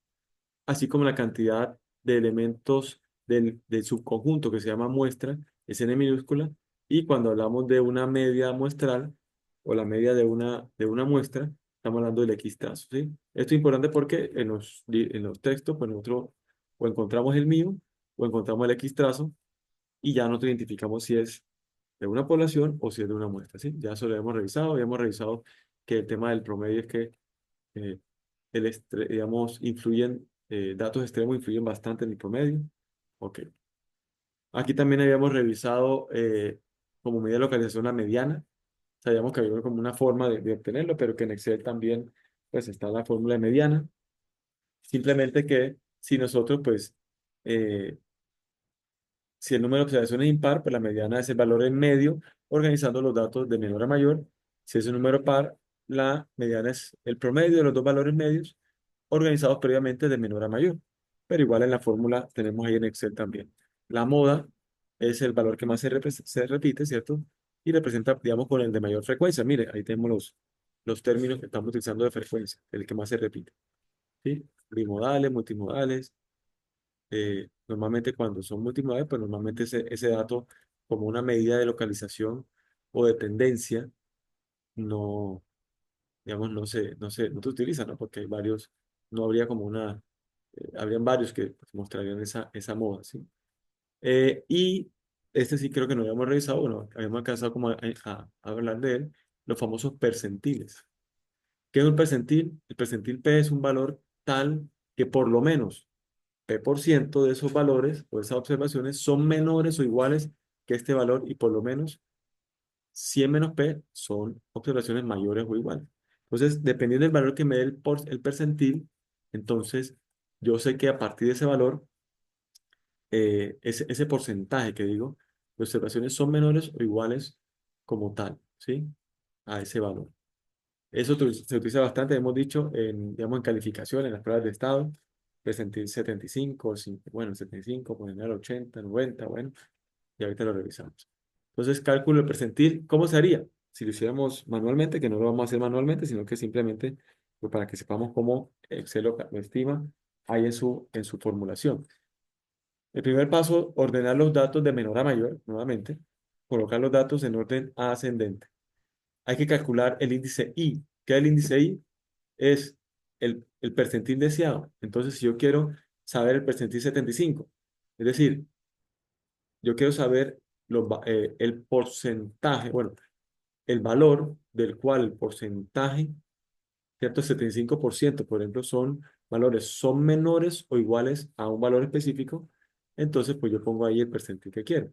así como la cantidad de elementos del subconjunto que se llama muestra es N minúscula, y cuando hablamos de una media muestral o la media de una muestra, estamos hablando del X trazo, ¿sí? Esto es importante porque en los textos, pues nosotros o encontramos el mío o encontramos el X trazo y ya nosotros identificamos si es de una población o si es de una muestra, ¿sí? Ya eso lo hemos revisado, y hemos revisado que el tema del promedio es que eh, digamos, datos extremos influyen bastante en el promedio. Ok. Aquí también habíamos revisado como medida de localización la mediana. Sabíamos que había como una forma de obtenerlo, pero que en Excel también pues está la fórmula de mediana. Simplemente que si nosotros pues eh, si el número de observaciones es impar, pues la mediana es el valor en medio, organizando los datos de menor a mayor. Si es un número par, la mediana es el promedio de los dos valores medios, organizados previamente de menor a mayor. Pero igual en la fórmula tenemos ahí en Excel también. La moda es el valor que más se repite, ¿cierto? Y representa, digamos, con el de mayor frecuencia. Mire, ahí tenemos los términos que estamos utilizando de frecuencia, el que más se repite. ¿Sí? Bimodales, multimodales, normalmente cuando son multimodales, pues normalmente ese dato como una medida de localización o de tendencia no, digamos, no se utiliza, ¿no? Porque hay varios, no habría como habrían varios que pues, mostrarían esa moda, ¿sí? Y este sí creo que no habíamos revisado, bueno, habíamos alcanzado como a hablar de él, los famosos percentiles. ¿Qué es un percentil? El percentil P es un valor tal que por lo menos P% de esos valores o esas observaciones son menores o iguales que este valor y por lo menos 100 menos P son observaciones mayores o iguales. Entonces, dependiendo del valor que me dé el percentil, entonces yo sé que a partir de ese valor, ese porcentaje que digo, de observaciones son menores o iguales como tal, ¿sí? A ese valor. Eso se utiliza bastante, hemos dicho, digamos, en calificación, en las pruebas de estado, percentil 75, bueno, 75, por general 80, 90, bueno, y ahorita lo revisamos. Entonces, cálculo del percentil, ¿cómo se haría? Si lo hiciéramos manualmente, que no lo vamos a hacer manualmente, sino que simplemente, pues, para que sepamos cómo Excel lo estima, ahí en su formulación. El primer paso, ordenar los datos de menor a mayor, nuevamente, colocar los datos en orden ascendente. Hay que calcular el índice I. ¿Qué es el índice I? Es el percentil deseado. Entonces, si yo quiero saber el percentil 75, es decir, yo quiero saber el porcentaje, bueno, el valor del cual el porcentaje, ¿cierto? 75%, por ejemplo, son menores o iguales a un valor específico, entonces pues yo pongo ahí el percentil que quiero,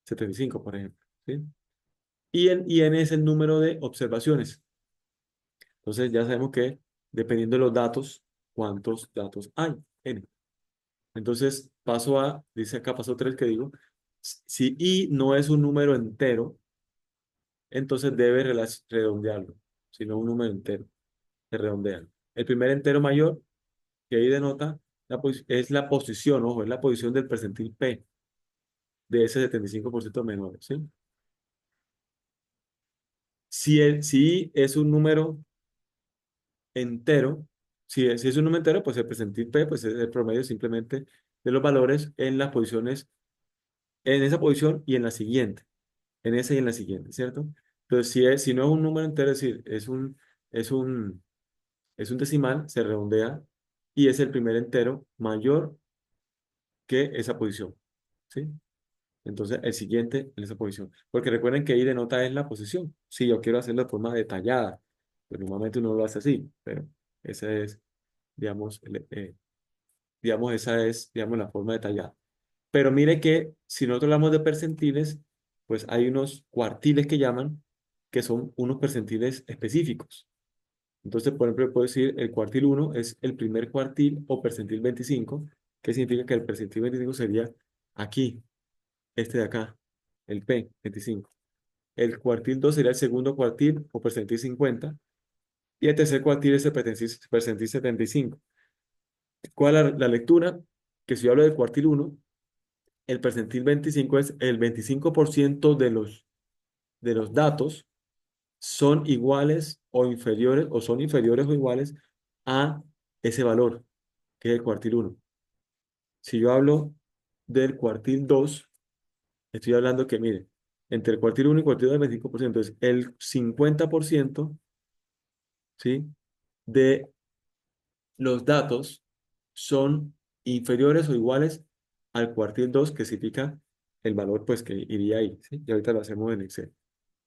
75, por ejemplo, ¿sí? Y y N es el número de observaciones. Entonces ya sabemos que dependiendo de los datos, ¿cuántos datos hay? N. Entonces dice acá paso 3 que digo, si I no es un número entero, entonces debe redondearlo. Si no es un número entero, se redondea. El primer entero mayor que ahí denota es la posición, ojo, es la posición del percentil P de ese 75% menor, ¿sí? Si es un número entero, si es un número entero, pues el percentil P pues es el promedio simplemente de los valores en las posiciones, en esa posición y en la siguiente, en esa y en la siguiente, ¿cierto? Entonces, si no es un número entero, es decir, es un, es un decimal, se redondea y es el primer entero mayor que esa posición, ¿sí? Entonces, el siguiente en esa posición. Porque recuerden que I denota es la posición. Si yo quiero hacerlo de forma detallada, pues normalmente uno lo hace así, pero esa es, digamos, esa es, digamos, la forma detallada. Pero mire que si nosotros hablamos de percentiles, pues hay unos cuartiles que llaman, que son unos percentiles específicos. Entonces, por ejemplo, puedo decir el cuartil uno es el primer cuartil o percentil 25, que significa que el percentil 25 sería aquí, este de acá, el P, 25. El cuartil 2 sería el segundo cuartil o percentil 50. Y el tercer cuartil es el percentil 75. ¿Cuál es la lectura? Que si yo hablo del cuartil uno, el percentil 25 es el 25% de los datos son iguales o inferiores, o son inferiores o iguales a ese valor, que es el cuartil uno. Si yo hablo del cuartil 2, estoy hablando que, mire, entre el cuartil uno y el cuartil 2 es 25%. Entonces, el 50%, ¿sí? De los datos son inferiores o iguales al cuartil 2 que significa el valor pues que iría ahí, ¿sí? Y ahorita lo hacemos en Excel,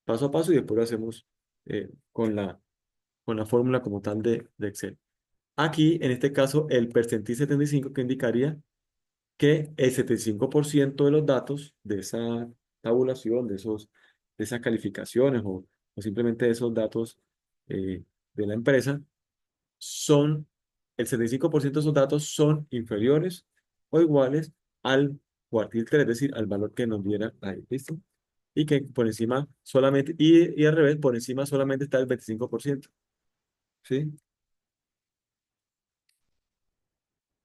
paso a paso, y después lo hacemos con la fórmula como tal de Excel. Aquí, en este caso, el percentil 75 que indicaría que el 75% de los datos de esa tabulación, de esas calificaciones o simplemente de esos datos de la empresa, son, el 75% de esos datos son inferiores o iguales al cuartil 3, es decir, al valor que nos diera ahí, ¿listo? Y que por encima solamente, y al revés, por encima solamente está el 25%, ¿sí?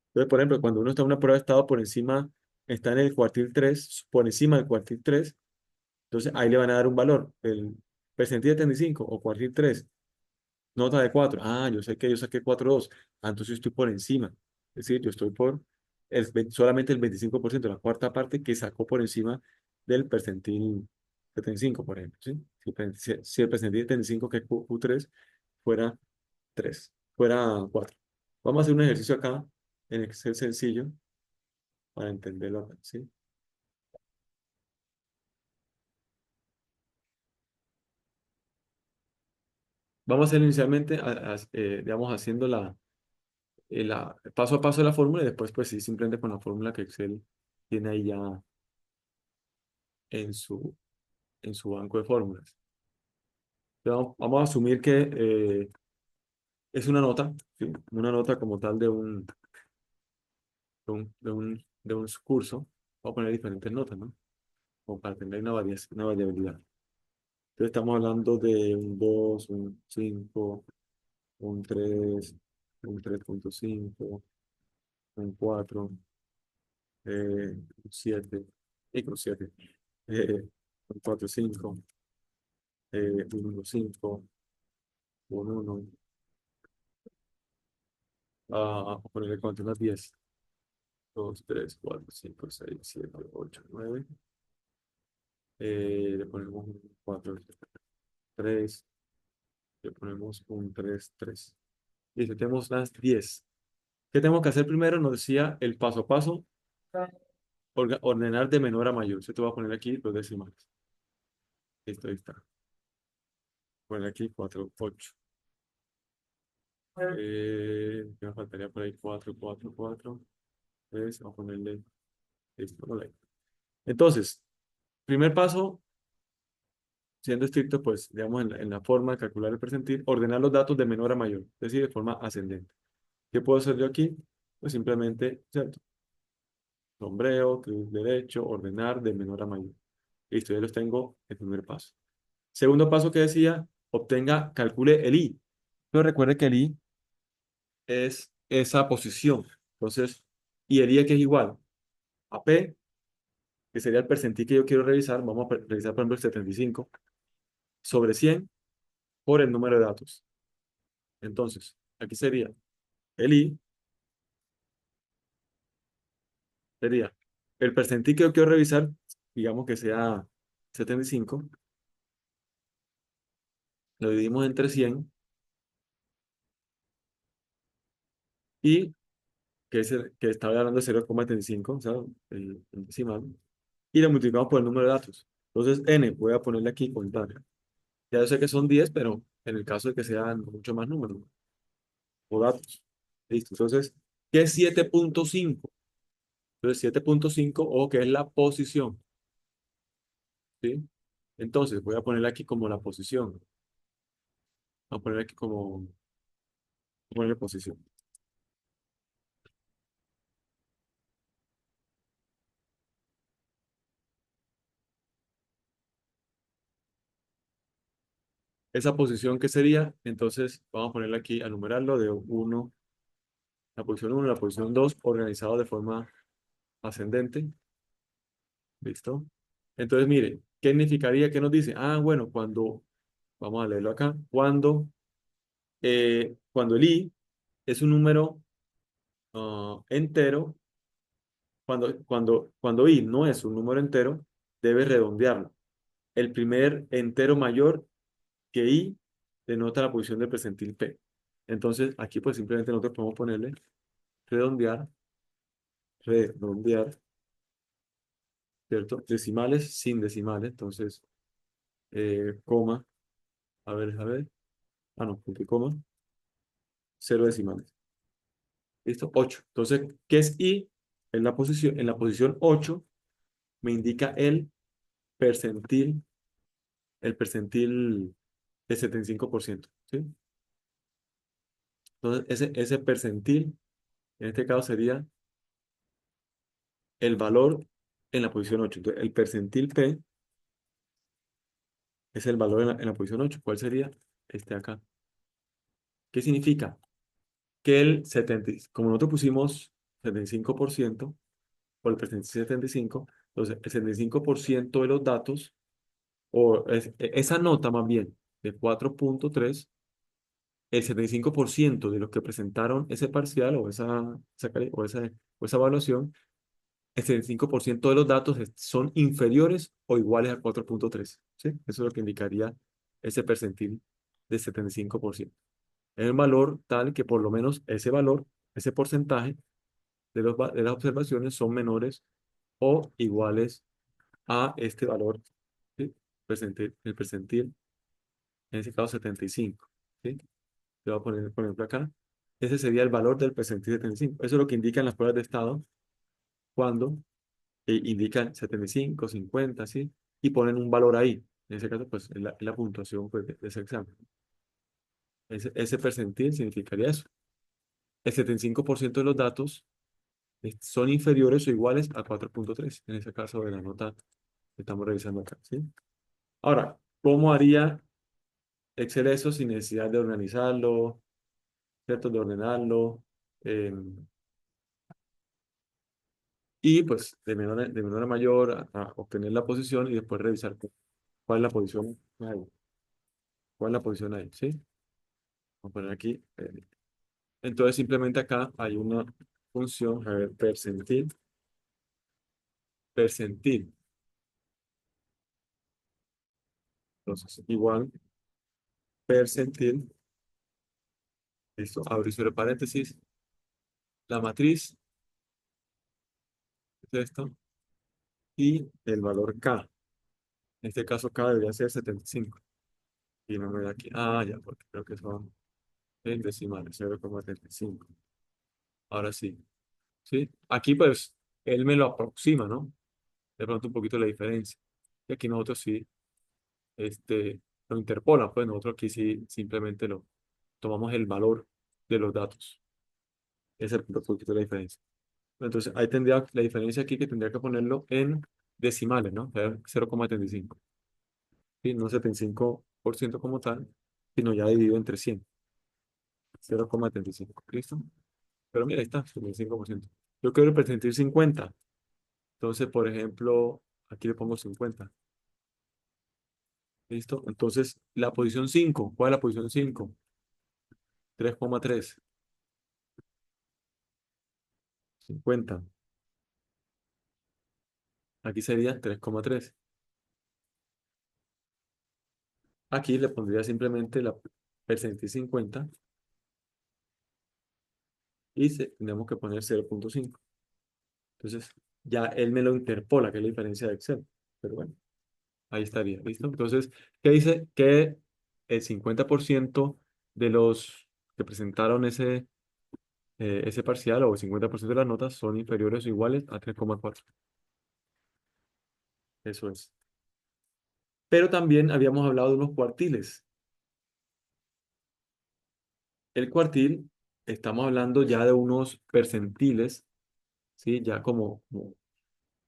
Entonces, por ejemplo, cuando uno está en una prueba de estado por encima, está en el cuartil 3 por encima del cuartil 3, entonces ahí le van a dar un valor, el percentil de 35 o cuartil 3, nota de 4. Ah, yo sé que yo saqué 4,2. Ah, entonces yo estoy por encima. Es decir, yo estoy por solamente el 25%, la cuarta parte que sacó por encima del percentil 75, por ejemplo, ¿sí? Si el percentil de 75, que es Q3, fuera 3, fuera 4. Vamos a hacer un ejercicio acá en Excel sencillo para entenderlo acá, ¿sí? Vamos a hacer inicialmente, digamos, haciendo paso a paso la fórmula, y después, pues sí, simplemente con la fórmula que Excel tiene ahí ya en su banco de fórmulas. Vamos a asumir que es una nota, ¿sí? Una nota como tal de un curso. Vamos a poner diferentes notas, ¿no? Como para tener una variabilidad. Entonces estamos hablando de un 2, un 5, un 3, un 3,5, un 4, un 7, y con 7, un 4, 5, un 1, 5, un 1, vamos a ponerle cuánto, unas 10. 2, 3, 4, 5, 6, 7, 8, 9. Le ponemos un 4, 3. Le ponemos un 3, 3. Listo, tenemos las 10. ¿Qué tenemos que hacer primero? Nos decía el paso a paso, ordenar de menor a mayor. Yo te voy a poner aquí los decimales. Listo, ahí está. Poner aquí 4, 8. ¿Qué me faltaría por ahí? 4, 4, 4. 3. Vamos a ponerle. Listo, por ahí. Entonces, primer paso, siendo estricto, pues, digamos, en la forma de calcular el percentil, ordenar los datos de menor a mayor, es decir, de forma ascendente. ¿Qué puedo hacer yo aquí? Pues simplemente, ¿cierto? Sombreo, clic derecho, ordenar de menor a mayor. Listo, ya los tengo el primer paso. Segundo paso que decía, calcule el I. Pero recuerde que el I es esa posición. Entonces, y el I que es igual a P, que sería el percentil que yo quiero revisar. Vamos a revisar, por ejemplo, el 75 sobre 100 por el número de datos. Entonces, aquí sería el I, sería el percentil que yo quiero revisar, digamos que sea 75, lo dividimos entre 100 y que estaba hablando de 0,75, o sea, el decimal, y lo multiplicamos por el número de datos. Entonces, n, voy a ponerle aquí contar. Ya yo sé que son 10, pero en el caso de que sean mucho más números o datos. Listo. Entonces, ¿qué es 7.5? Entonces, 7.5 o que es la posición. ¿Sí? Entonces, voy a ponerle aquí como la posición. Voy a poner aquí como ponerle posición. Esa posición, ¿qué sería? Entonces, vamos a ponerle aquí a numerarlo de uno, la posición uno, la posición 2 organizado de forma ascendente. ¿Listo? Entonces, mire, ¿qué significaría? ¿Qué nos dice? Ah, bueno, vamos a leerlo acá, cuando el i es un número entero, cuando i no es un número entero, debe redondearlo. El primer entero mayor que i denota la posición del percentil p. Entonces, aquí pues simplemente nosotros podemos ponerle redondear, redondear, ¿cierto? Decimales sin decimales, entonces, coma, a ver, ah, no, punto y coma, cero decimales. ¿Listo? 8. Entonces, ¿qué es i? En la posición 8 me indica percentil, el percentil de 75%. ¿Sí? Entonces, ese percentil, en este caso, sería el valor en la posición 8. Entonces, el percentil P es el valor en la posición 8. ¿Cuál sería? Este acá. ¿Qué significa? Que como nosotros pusimos 75% por el percentil 75, entonces el 75% de los datos, esa nota más bien, de 4.3, el 75% de los que presentaron ese parcial o esa evaluación, el 75% de los datos son inferiores o iguales a 4.3. ¿Sí? Eso es lo que indicaría ese percentil de 75%. Es un valor tal que por lo menos ese valor, ese porcentaje de las observaciones son menores o iguales a este valor, ¿sí? El percentil, en este caso 75. ¿Sí? Le voy a poner, por ejemplo, acá. Ese sería el valor del percentil 75. Eso es lo que indican las pruebas de estado cuando indican 75, 50, ¿sí? Y ponen un valor ahí. En ese caso, pues, es la puntuación pues, de ese examen. Ese percentil significaría eso. El 75% de los datos son inferiores o iguales a 4.3, en ese caso de la nota que estamos revisando acá, ¿sí? Ahora, ¿cómo haría Excel eso sin necesidad de organizarlo, ¿cierto? De ordenarlo. eh, y pues de menor a mayor a obtener la posición y después revisar cuál es la posición ahí. ¿Cuál es la posición ahí? ¿Sí? Vamos a poner aquí. Entonces simplemente acá hay una función, a ver, percentil. Entonces, igual, percentil, listo, abro y cierro paréntesis, la matriz es esto, y el valor K. En este caso K debería ser 75. Y no me da aquí. Ah, ya, porque creo que son en decimales, 0,75. Ahora sí. ¿Sí? Aquí pues él me lo aproxima, ¿no? De pronto un poquito la diferencia. Y aquí nosotros sí, lo interpola, pues nosotros aquí sí simplemente lo tomamos el valor de los datos. Ese es un poquito la diferencia. Entonces ahí tendría la diferencia aquí que tendría que ponerlo en decimales, ¿no? O sea, 0,75. ¿Sí? No 75% como tal, sino ya dividido entre 100. 0,75. ¿Listo? Pero mira, ahí está, 75%. Yo quiero representar 50. Entonces, por ejemplo, aquí le pongo 50. ¿Listo? Entonces, la posición 5. ¿Cuál es la posición 5? 3,3. 50. Aquí sería 3,3. Aquí le pondría simplemente la percentil 50 y tenemos que poner 0,5. Entonces, ya él me lo interpola, que es la diferencia de Excel. Pero bueno, ahí estaría, ¿listo? Entonces, ¿qué dice? Que el 50% de los que presentaron ese parcial o el 50% de las notas son inferiores o iguales a 3,4. Eso es. Pero también habíamos hablado de unos cuartiles. El cuartil, estamos hablando ya de unos percentiles, ¿sí? Ya como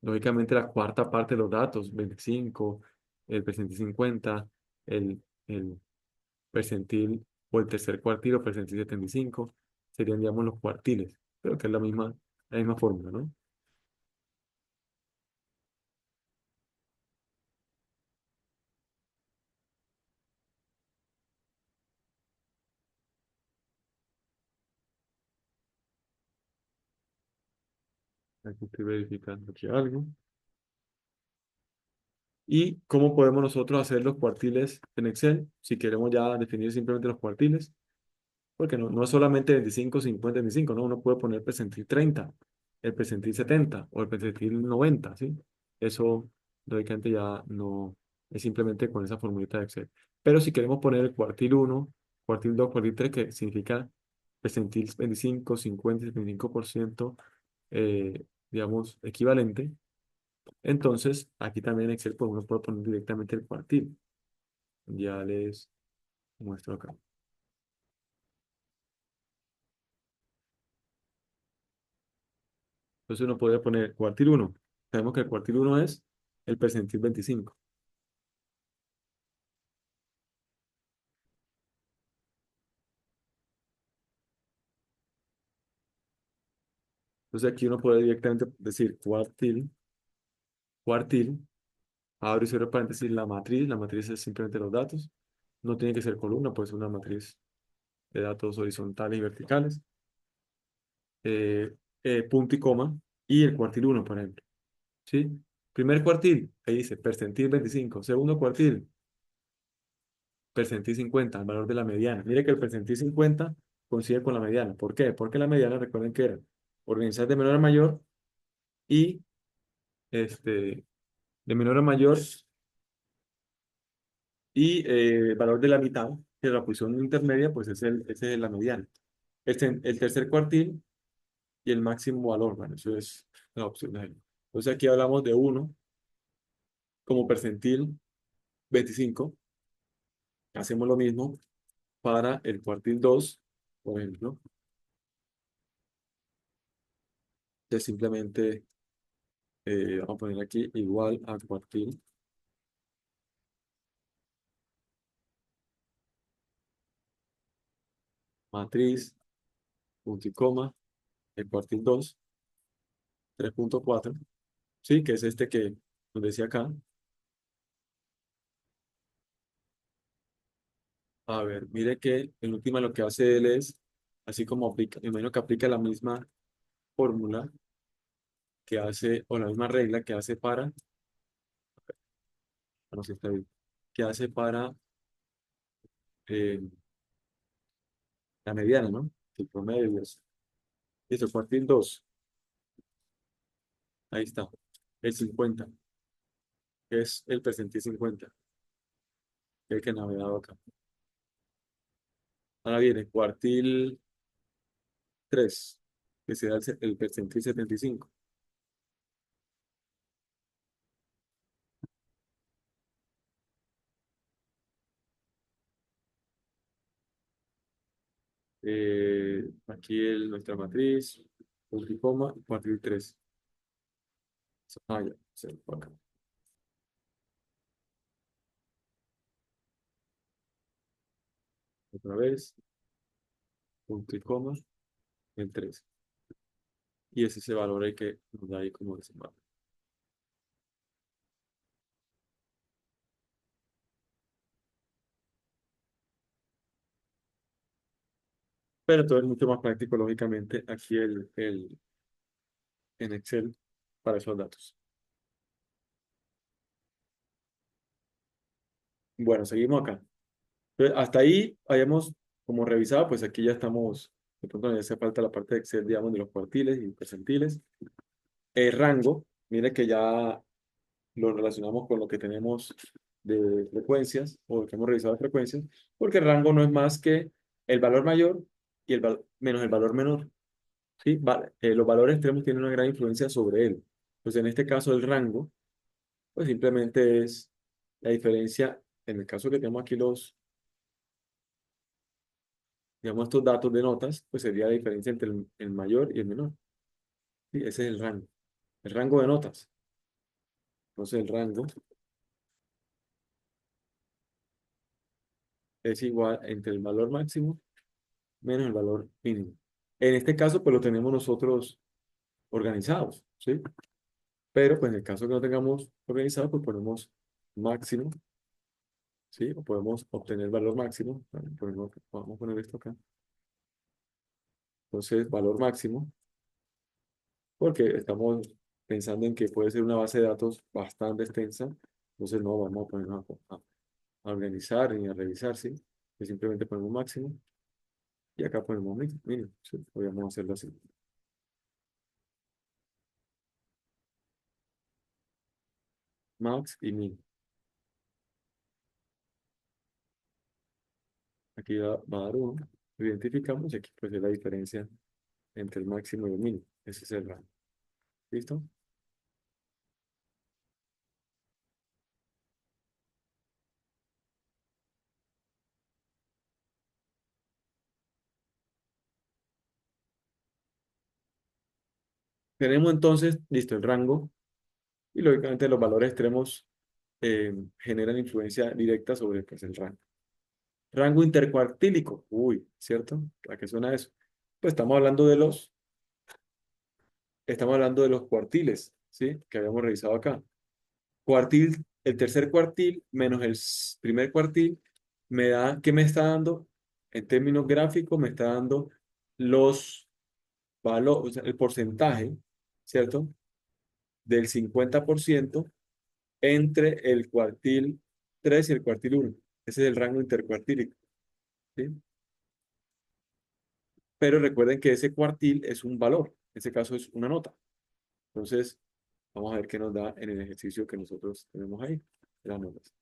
lógicamente la cuarta parte de los datos, 25, el percentil 50, el percentil o el tercer cuartil o percentil 75, serían, digamos, los cuartiles, pero que es la misma fórmula, ¿no? Aquí estoy verificando aquí algo. ¿Y cómo podemos nosotros hacer los cuartiles en Excel? Si queremos ya definir simplemente los cuartiles, porque no es solamente 25, 50, 25, ¿no? Uno puede poner percentil 30, el percentil 70 o el percentil 90, ¿sí? Eso, lógicamente, ya no es simplemente con esa formulita de Excel. Pero si queremos poner el cuartil uno, cuartil 2, cuartil 3, que significa percentil 25, 50, 75%, digamos, equivalente, entonces aquí también en Excel pues, uno puede poner directamente el cuartil. Ya les muestro acá. Entonces uno podría poner cuartil uno. Sabemos que el cuartil uno es el percentil 25. Entonces aquí uno puede directamente decir cuartil, cuartil, abre y cierro paréntesis, la matriz es simplemente los datos, no tiene que ser columna, puede ser una matriz de datos horizontales y verticales, eh, punto y coma, y el cuartil uno, por ejemplo, ¿sí? Primer cuartil, ahí dice percentil 25, segundo cuartil, percentil 50, el valor de la mediana. Mire que el percentil 50 coincide con la mediana. ¿Por qué? Porque la mediana, recuerden que era organizar de menor a mayor y este, de menor a mayor y el valor de la mitad, que es la posición intermedia, pues ese es la mediana. El tercer cuartil y el máximo valor, bueno, eso es la opción de ahí. Entonces aquí hablamos de uno como percentil 25. Hacemos lo mismo para el cuartil 2, por ejemplo, que simplemente vamos a poner aquí igual a cuartil, matriz, punto y coma, el cuartil 2, 3,4, sí, que es este que nos decía acá. A ver, mire que en última lo que hace él es, así como aplica, me imagino que aplica la misma fórmula que hace, o la misma regla que hace para, no sé si está bien, que hace para eh, la mediana, ¿no? El promedio es. Listo, cuartil 2, ahí está, el 50, que es el percentil 50, que es el que he navegado acá. Ahora viene cuartil 3, que se da el percentil 75. Aquí nuestra matriz, punto y coma, cuartil 3. Ah, ya, sí, acá. Otra vez, punto y coma, el 3. Y ese es ese valor ahí que nos da ahí como decimal. Pero todo es mucho más práctico, lógicamente, aquí en Excel para esos datos. Bueno, seguimos acá. Entonces, hasta ahí hayamos como revisado, pues aquí ya estamos, de pronto ya hace falta la parte de Excel, digamos, de los cuartiles y percentiles. El rango, mire que ya lo relacionamos con lo que tenemos de frecuencias o lo que hemos revisado de frecuencias, porque el rango no es más que el valor mayor y menos el valor menor. ¿Sí? Los valores extremos tienen una gran influencia sobre él. Pues en este caso el rango, pues simplemente es la diferencia, en el caso que tenemos aquí digamos, estos datos de notas, pues sería la diferencia entre el mayor y el menor. ¿Sí? Ese es el rango de notas. Entonces el rango es igual entre el valor máximo menos el valor mínimo. En este caso, pues lo tenemos nosotros organizados, ¿sí? Pero pues en el caso que no tengamos organizado, pues ponemos máximo, ¿sí? O podemos obtener valor máximo. Vamos a poner esto acá. Entonces, valor máximo, porque estamos pensando en que puede ser una base de datos bastante extensa. Entonces, no vamos a poner a organizar ni a revisar, ¿sí? Que simplemente ponemos máximo y acá ponemos mínimo, ¿sí? Podríamos hacerlo así. Max y min. Aquí va a dar uno. Lo identificamos y aquí pues es la diferencia entre el máximo y el mínimo. Ese es el rango. ¿Listo? Tenemos entonces, listo, el rango y lógicamente los valores extremos generan influencia directa sobre pues, el rango. Rango intercuartílico. Uy, ¿cierto? ¿A qué suena eso? Pues estamos hablando de los cuartiles, ¿sí? Que habíamos revisado acá. Cuartil, el tercer cuartil menos el primer cuartil me da, ¿qué me está dando? En términos gráficos me está dando los valores, o sea, el porcentaje, ¿cierto? Del 50% entre el cuartil 3 y el cuartil uno. Ese es el rango intercuartílico, ¿sí? Pero recuerden que ese cuartil es un valor, en ese caso es una nota. Entonces, vamos a ver qué nos da en el ejercicio que nosotros tenemos ahí, las notas.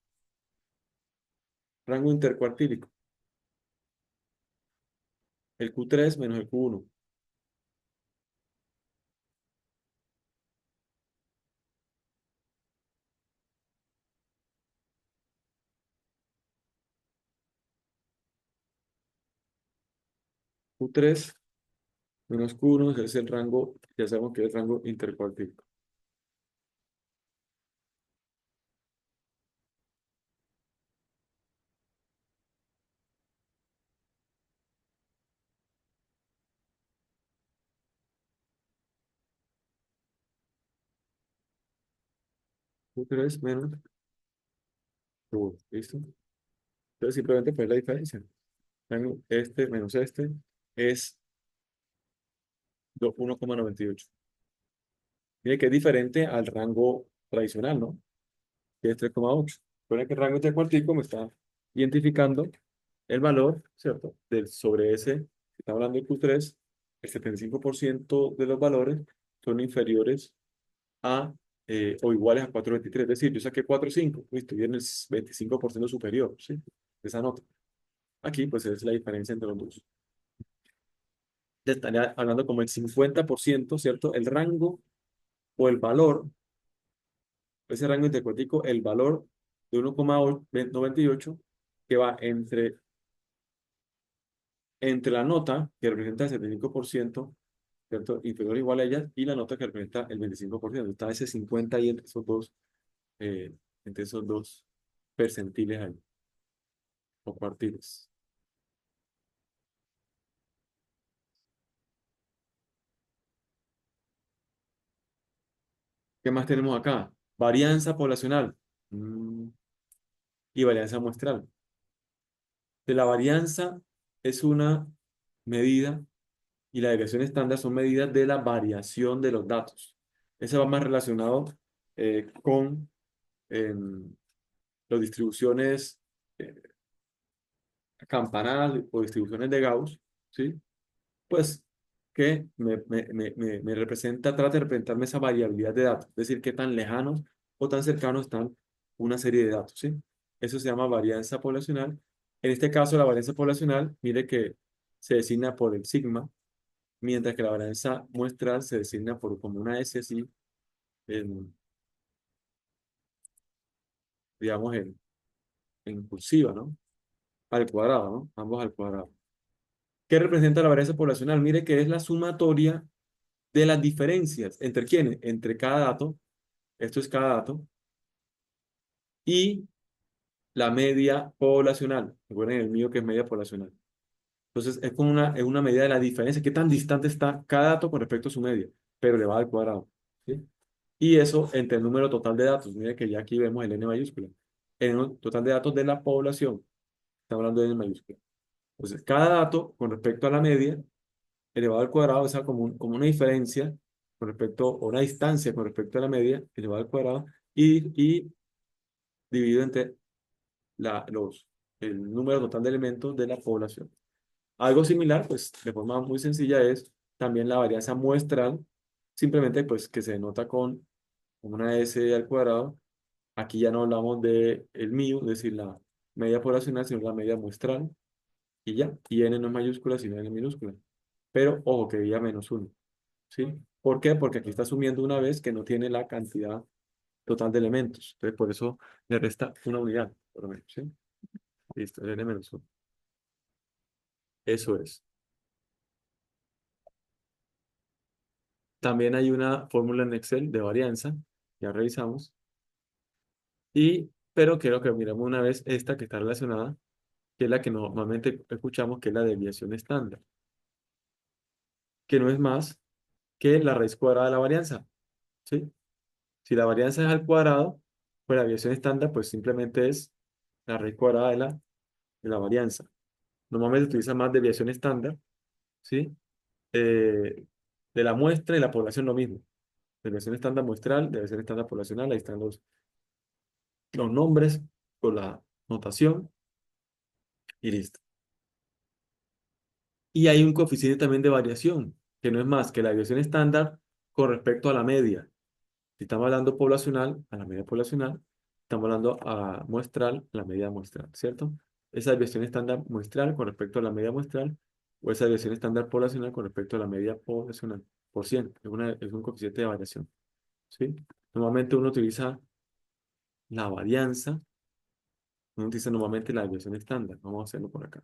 Rango intercuartílico, el Q3 menos el Q1. Q3 menos Q1 es el rango, ya sabemos que es el rango intercuartílico. Q3 menos Q1, ¿listo? Entonces simplemente pues la diferencia. Rango este menos este es 1,98. Mire que es diferente al rango tradicional, ¿no? Que es 3,8. Recuerden que el rango intercuartílico me está identificando el valor, ¿cierto? Sobre ese, si estamos hablando de Q3, el 75% de los valores son inferiores a o iguales a 4,23. Es decir, yo saqué 4,5, listo, y en el 25% superior, ¿sí? De esa nota. Aquí, pues, es la diferencia entre los dos. Te estaría hablando como el 50%, ¿cierto? El rango o el valor, ese rango intercuartílico, el valor de 1,98 que va entre la nota que representa el 75%, ¿cierto? Inferior o igual a ella, y la nota que representa el 25%. Está ese 50 ahí eh, entre esos dos percentiles ahí, o cuartiles. ¿Qué más tenemos acá? Varianza poblacional y varianza muestral. De la varianza es una medida y la desviación estándar son medidas de la variación de los datos. Ese va más relacionado con em, las distribuciones eh, campanadas o distribuciones de Gauss, ¿sí? Pues que me representa, trata de representarme esa variabilidad de datos, es decir, qué tan lejanos o tan cercanos están una serie de datos, ¿sí? Eso se llama varianza poblacional. En este caso, la varianza poblacional, mire que se designa por el sigma, mientras que la varianza muestral se designa por como una S así, en, digamos, en cursiva, ¿no? Al cuadrado, ¿no? Ambos al cuadrado. ¿Qué representa la varianza poblacional? Mire que es la sumatoria de las diferencias. ¿Entre quiénes? Entre cada dato, esto es cada dato, y la media poblacional. Recuerden el mío que es media poblacional. Entonces, es una medida de la diferencia, qué tan distante está cada dato con respecto a su media, pero elevado al cuadrado. ¿Sí? Y eso entre el número total de datos. Mire que ya aquí vemos el N mayúscula. El total de datos de la población. Estamos hablando de N mayúscula. Entonces, cada dato con respecto a la media elevado al cuadrado, o sea, como una diferencia con respecto, o una distancia con respecto a la media elevado al cuadrado, y dividido entre la, los, el número total de elementos de la población. Algo similar, pues de forma muy sencilla, es también la varianza muestral, simplemente pues que se denota con una S al cuadrado. Aquí ya no hablamos de el mío, es decir, la media poblacional, sino la media muestral, y ya, y N no es mayúscula, sino N minúscula. Pero ojo, que diga -1, ¿sí? ¿Por qué? Porque aquí está asumiendo una vez que no tiene la cantidad total de elementos. Entonces, por eso le resta una unidad, por lo menos, ¿sí? Listo, el N-1. Eso es. También hay una fórmula en Excel de varianza, ya revisamos, pero quiero que miremos una vez esta que está relacionada, que es la que normalmente escuchamos, que es la desviación estándar, que no es más que la raíz cuadrada de la varianza, ¿sí? Si la varianza es al cuadrado, pues la desviación estándar pues simplemente es la raíz cuadrada de la varianza. Normalmente utiliza más desviación estándar, ¿sí? Eh, de la muestra y la población lo mismo. Desviación estándar muestral, desviación estándar poblacional, ahí están los nombres con la notación y listo. Y hay un coeficiente también de variación, que no es más que la desviación estándar con respecto a la media. Si estamos hablando poblacional, a la media poblacional, estamos hablando a muestral, a la media muestral, ¿cierto? Esa desviación estándar muestral con respecto a la media muestral, o esa desviación estándar poblacional con respecto a la media poblacional, por ciento, es un coeficiente de variación, ¿sí? Normalmente uno utiliza la varianza, uno utiliza normalmente la desviación estándar. Vamos a hacerlo por acá.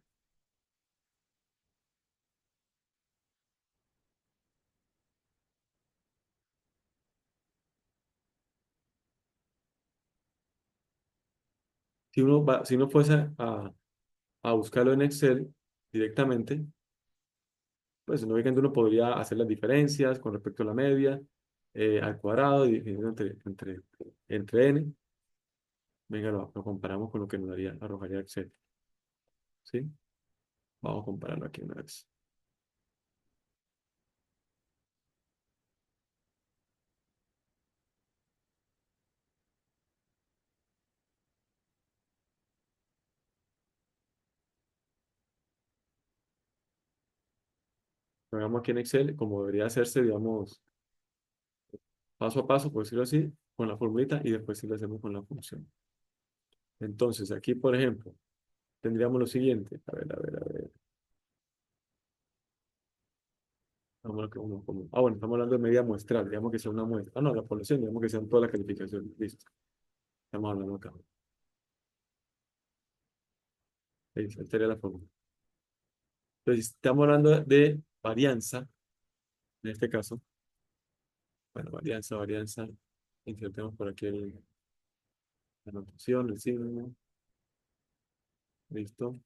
Si uno fuese a buscarlo en Excel directamente, pues lógicamente uno podría hacer las diferencias con respecto a la media, al cuadrado, dividido entre n. Venga, lo comparamos con lo que nos daría, arrojaría Excel. ¿Sí? Vamos a compararlo aquí una vez. Lo hagamos aquí en Excel, como debería hacerse, digamos, paso a paso, por decirlo así, con la formulita y después sí lo hacemos con la función. Entonces, aquí, por ejemplo, tendríamos lo siguiente. A ver, a ver, a ver. Bueno, estamos hablando de media muestral, digamos que sea una muestra. Ah, no, la población, digamos que sean todas las calificaciones. Listo. Estamos hablando acá. Esa sería la fórmula. Entonces, estamos hablando de varianza, en este caso. Bueno, varianza. Insertemos por aquí la notación, el signo. Listo.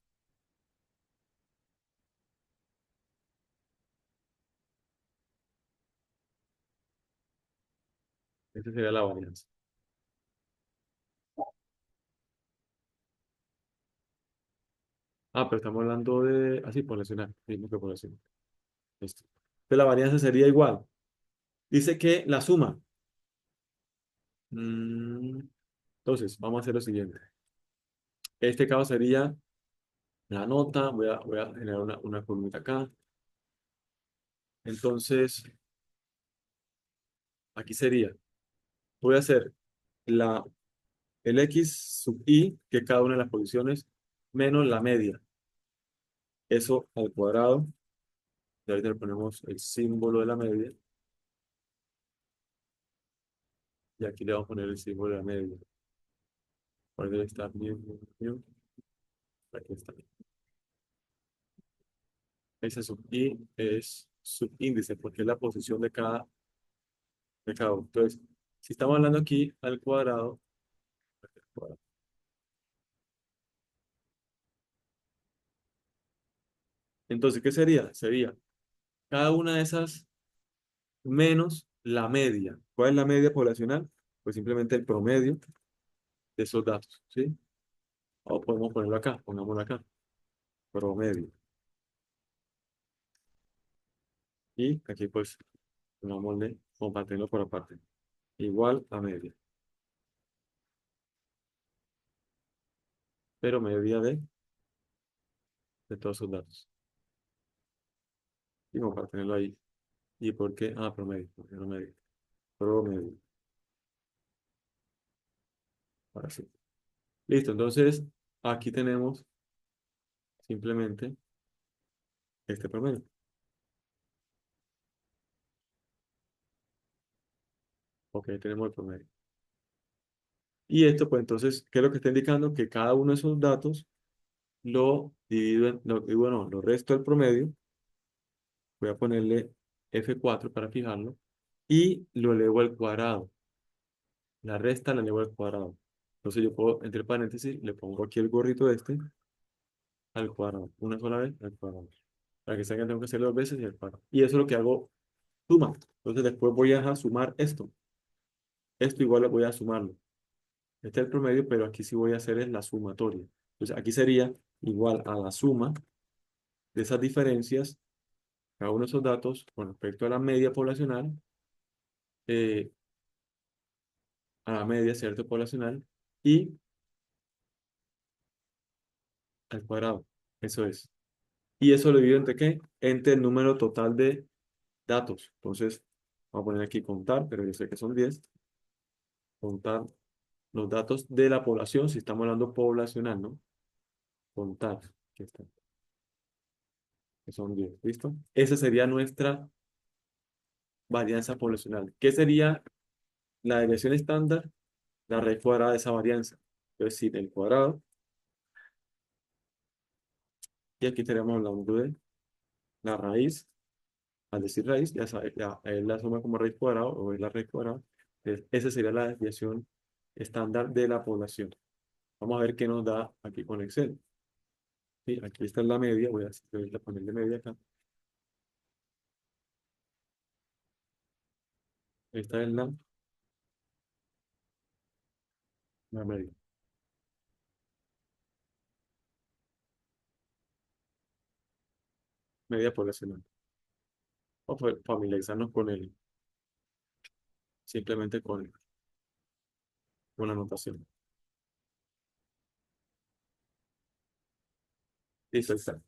Esta sería la varianza. Ah, pero estamos hablando de, así, poblacional, mismo que población. Listo. Entonces, la varianza sería igual. Dice que la suma. Mm, entonces, vamos a hacer lo siguiente. Este caso sería la nota. Voy a generar una columna acá. Entonces, aquí sería, voy a hacer la, el x sub i, que es cada una de las posiciones, menos la media. Eso al cuadrado. Y ahorita le ponemos el símbolo de la media. Y aquí le vamos a poner el símbolo de la media. ¿Por debe estar bien, bien, bien? Aquí está. Ese sub i es subíndice, porque es la posición de cada uno. Entonces, si estamos hablando aquí al cuadrado, entonces, ¿qué sería? Sería cada una de esas menos la media. ¿Cuál es la media poblacional? Pues simplemente el promedio de esos datos, ¿sí? O podemos ponerlo acá, pongámoslo acá, promedio. Y aquí pues pongámosle, compartirlo por aparte. Igual a media. Pero media de todos sus datos. Y compartirlo ahí. ¿Y por qué? Ah, promedio. Promedio. Promedio. Ahora sí. Listo, entonces aquí tenemos simplemente este promedio. Ok, tenemos el promedio. Y esto, pues entonces, ¿qué es lo que está indicando? Que cada uno de esos datos lo divido y bueno, lo resto del promedio. Voy a ponerle F4 para fijarlo. Y lo elevo al cuadrado. La resta la elevo al cuadrado. Entonces yo puedo, entre paréntesis, le pongo aquí el gorrito este al cuadrado. Una sola vez al cuadrado. Para que sepan que tengo que hacerlo dos veces y al cuadrado. Y eso es lo que hago, suma. Entonces después voy a sumar esto. Esto igual voy a sumarlo. Este es el promedio, pero aquí sí voy a hacer es la sumatoria. Entonces aquí sería igual a la suma de esas diferencias, cada uno de esos datos con respecto a la media poblacional, eh, a la media, ¿cierto? Poblacional, y al cuadrado. Eso es. Y eso lo divido entre qué? Entre el número total de datos. Entonces, vamos a poner aquí contar, pero yo sé que son 10. Contar los datos de la población, si estamos hablando poblacional, ¿no? Contar, que está, que son 10. ¿Listo? Esa sería nuestra varianza poblacional. ¿Qué sería la desviación estándar? La raíz cuadrada de esa varianza. Es decir, el cuadrado. Y aquí estaríamos hablando de la raíz. Al decir raíz, ya sabes, ya es la suma como raíz cuadrada o es la raíz cuadrada. Esa sería la desviación estándar de la población. Vamos a ver qué nos da aquí con Excel. Sí, aquí está la media. Voy a ponerle media acá. Esta es la media. Media poblacional. O familiarizarnos con él. Simplemente con la notación. Listo, ahí está.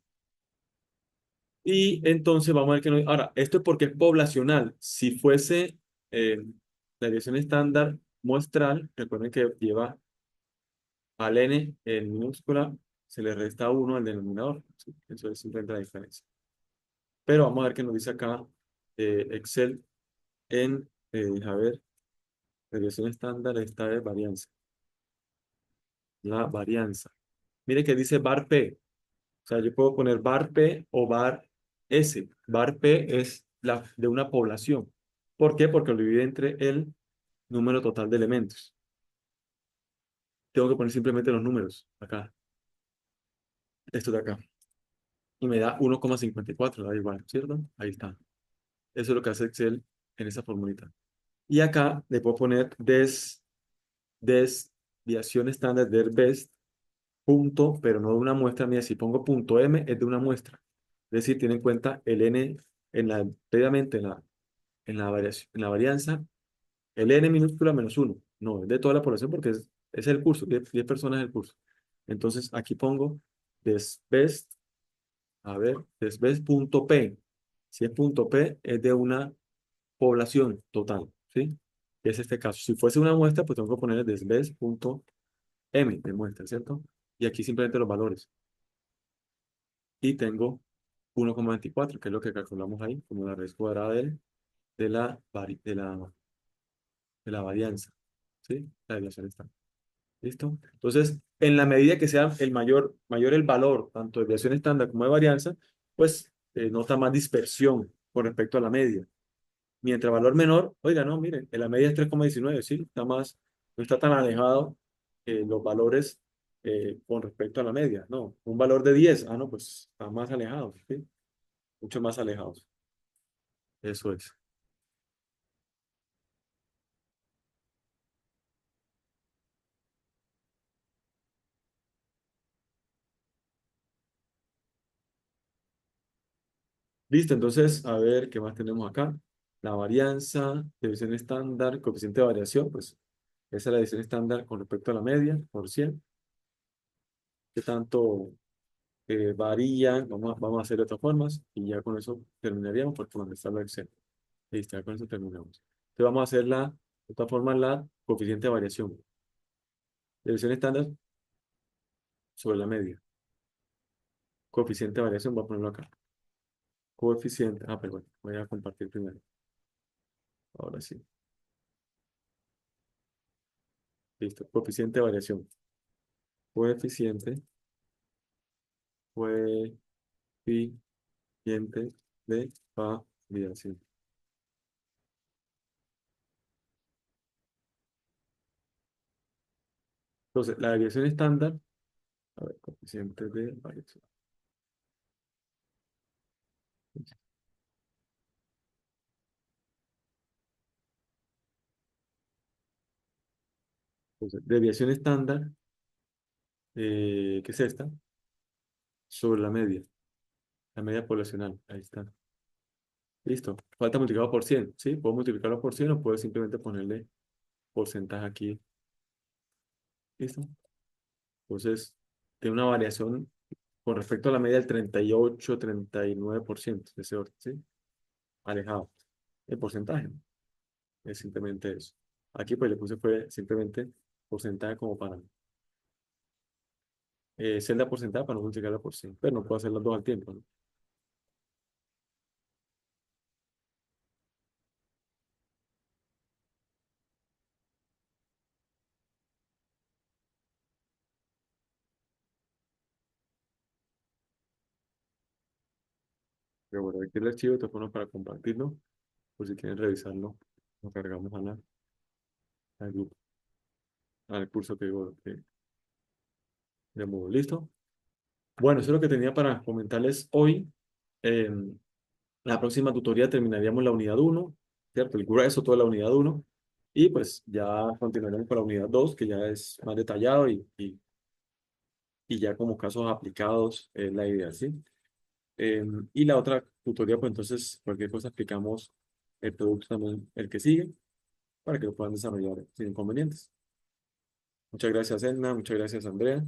Y entonces vamos a ver que no. Ahora, esto es porque es poblacional. Si fuese la desviación estándar muestral, recuerden que lleva al n en minúscula, se le resta 1 al denominador. Sí, eso es simplemente la diferencia. Pero vamos a ver qué nos dice acá Excel en, a ver, desviación estándar, esta es varianza. La varianza. Mire que dice var P. O sea, yo puedo poner var P o var S. Var P es la de una población. ¿Por qué? Porque lo divide entre el número total de elementos. Tengo que poner simplemente los números acá. Esto de acá. Y me da 1,54, da igual, ¿cierto? Ahí está. Eso es lo que hace Excel en esa formulita. Y acá le puedo poner desviación estándar del best punto, pero no de una muestra mía. Si pongo punto M, es de una muestra. Es decir, tiene en cuenta el N previamente en la variación, en la varianza, el N minúscula menos uno. No, es de toda la población porque es el curso, 10 personas es el curso. Entonces aquí pongo desbest, a ver, desbest.p. Si es punto P, es de una población total, ¿sí? Es este caso. Si fuese una muestra, pues tengo que ponerle desves.m de muestra, ¿cierto? Y aquí simplemente los valores. Y tengo 1,24, que es lo que calculamos ahí, como la raíz cuadrada de la, de la varianza, ¿sí? La desviación está. ¿Listo? Entonces, en la medida que sea mayor el valor, tanto de desviación estándar como de varianza, pues nota más dispersión con respecto a la media. Mientras valor menor, oiga, no, miren, en la media es 3,19, sí, no está tan alejado los valores con respecto a la media, no, un valor de 10, no, pues está más alejado, ¿sí? Mucho más alejados, eso es. Listo, entonces, a ver, ¿qué más tenemos acá? La varianza, desviación estándar, coeficiente de variación, pues esa es la desviación estándar con respecto a la media, por 100. ¿Qué tanto varían? Vamos a hacer de otras formas y ya con eso terminaríamos porque cuando está la Excel. Listo, ya con eso terminamos. Entonces vamos a hacer de esta forma la coeficiente de variación. Desviación estándar sobre la media. Coeficiente de variación, voy a ponerlo acá. Coeficiente, perdón, voy a compartir primero. Ahora sí. Listo, coeficiente de variación. Coeficiente, coeficiente de variación. Entonces, la variación estándar, a ver, coeficiente de variación. Entonces, desviación estándar, ¿qué es esta? Sobre la media poblacional. Ahí está. Listo. Falta multiplicado por 100, ¿sí? Puedo multiplicarlo por 100 o puedo simplemente ponerle porcentaje aquí. ¿Listo? Entonces, tiene una variación con respecto a la media del 38, 39% de ese orden, ¿sí? Alejado. El porcentaje es simplemente eso. Aquí pues le puse fue simplemente porcentaje como para celda porcentaje para no multiplicarla por 100. Pero no puedo hacer las dos al tiempo, ¿no? Pero bueno, aquí el archivo te pongo para compartirlo, por si quieren revisarlo. Lo cargamos al grupo, al curso que digo de Moodle. ¿Listo? Bueno, eso es lo que tenía para comentarles hoy. En la próxima tutoría terminaríamos la unidad uno, ¿cierto? El grueso, toda la unidad uno. Y pues ya continuaremos con la unidad 2 que ya es más detallado y ya como casos aplicados es la idea, ¿sí? Y la otra tutoría, pues entonces cualquier cosa explicamos el producto también, el que sigue, para que lo puedan desarrollar sin inconvenientes. Muchas gracias, Edna. Muchas gracias, Andrea.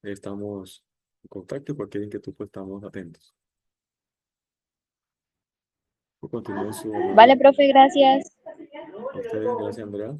Estamos en contacto y cualquier inquietud, pues estamos atentos. Continúen su Vale, jornada. profe, gracias. A ustedes, gracias, Andrea.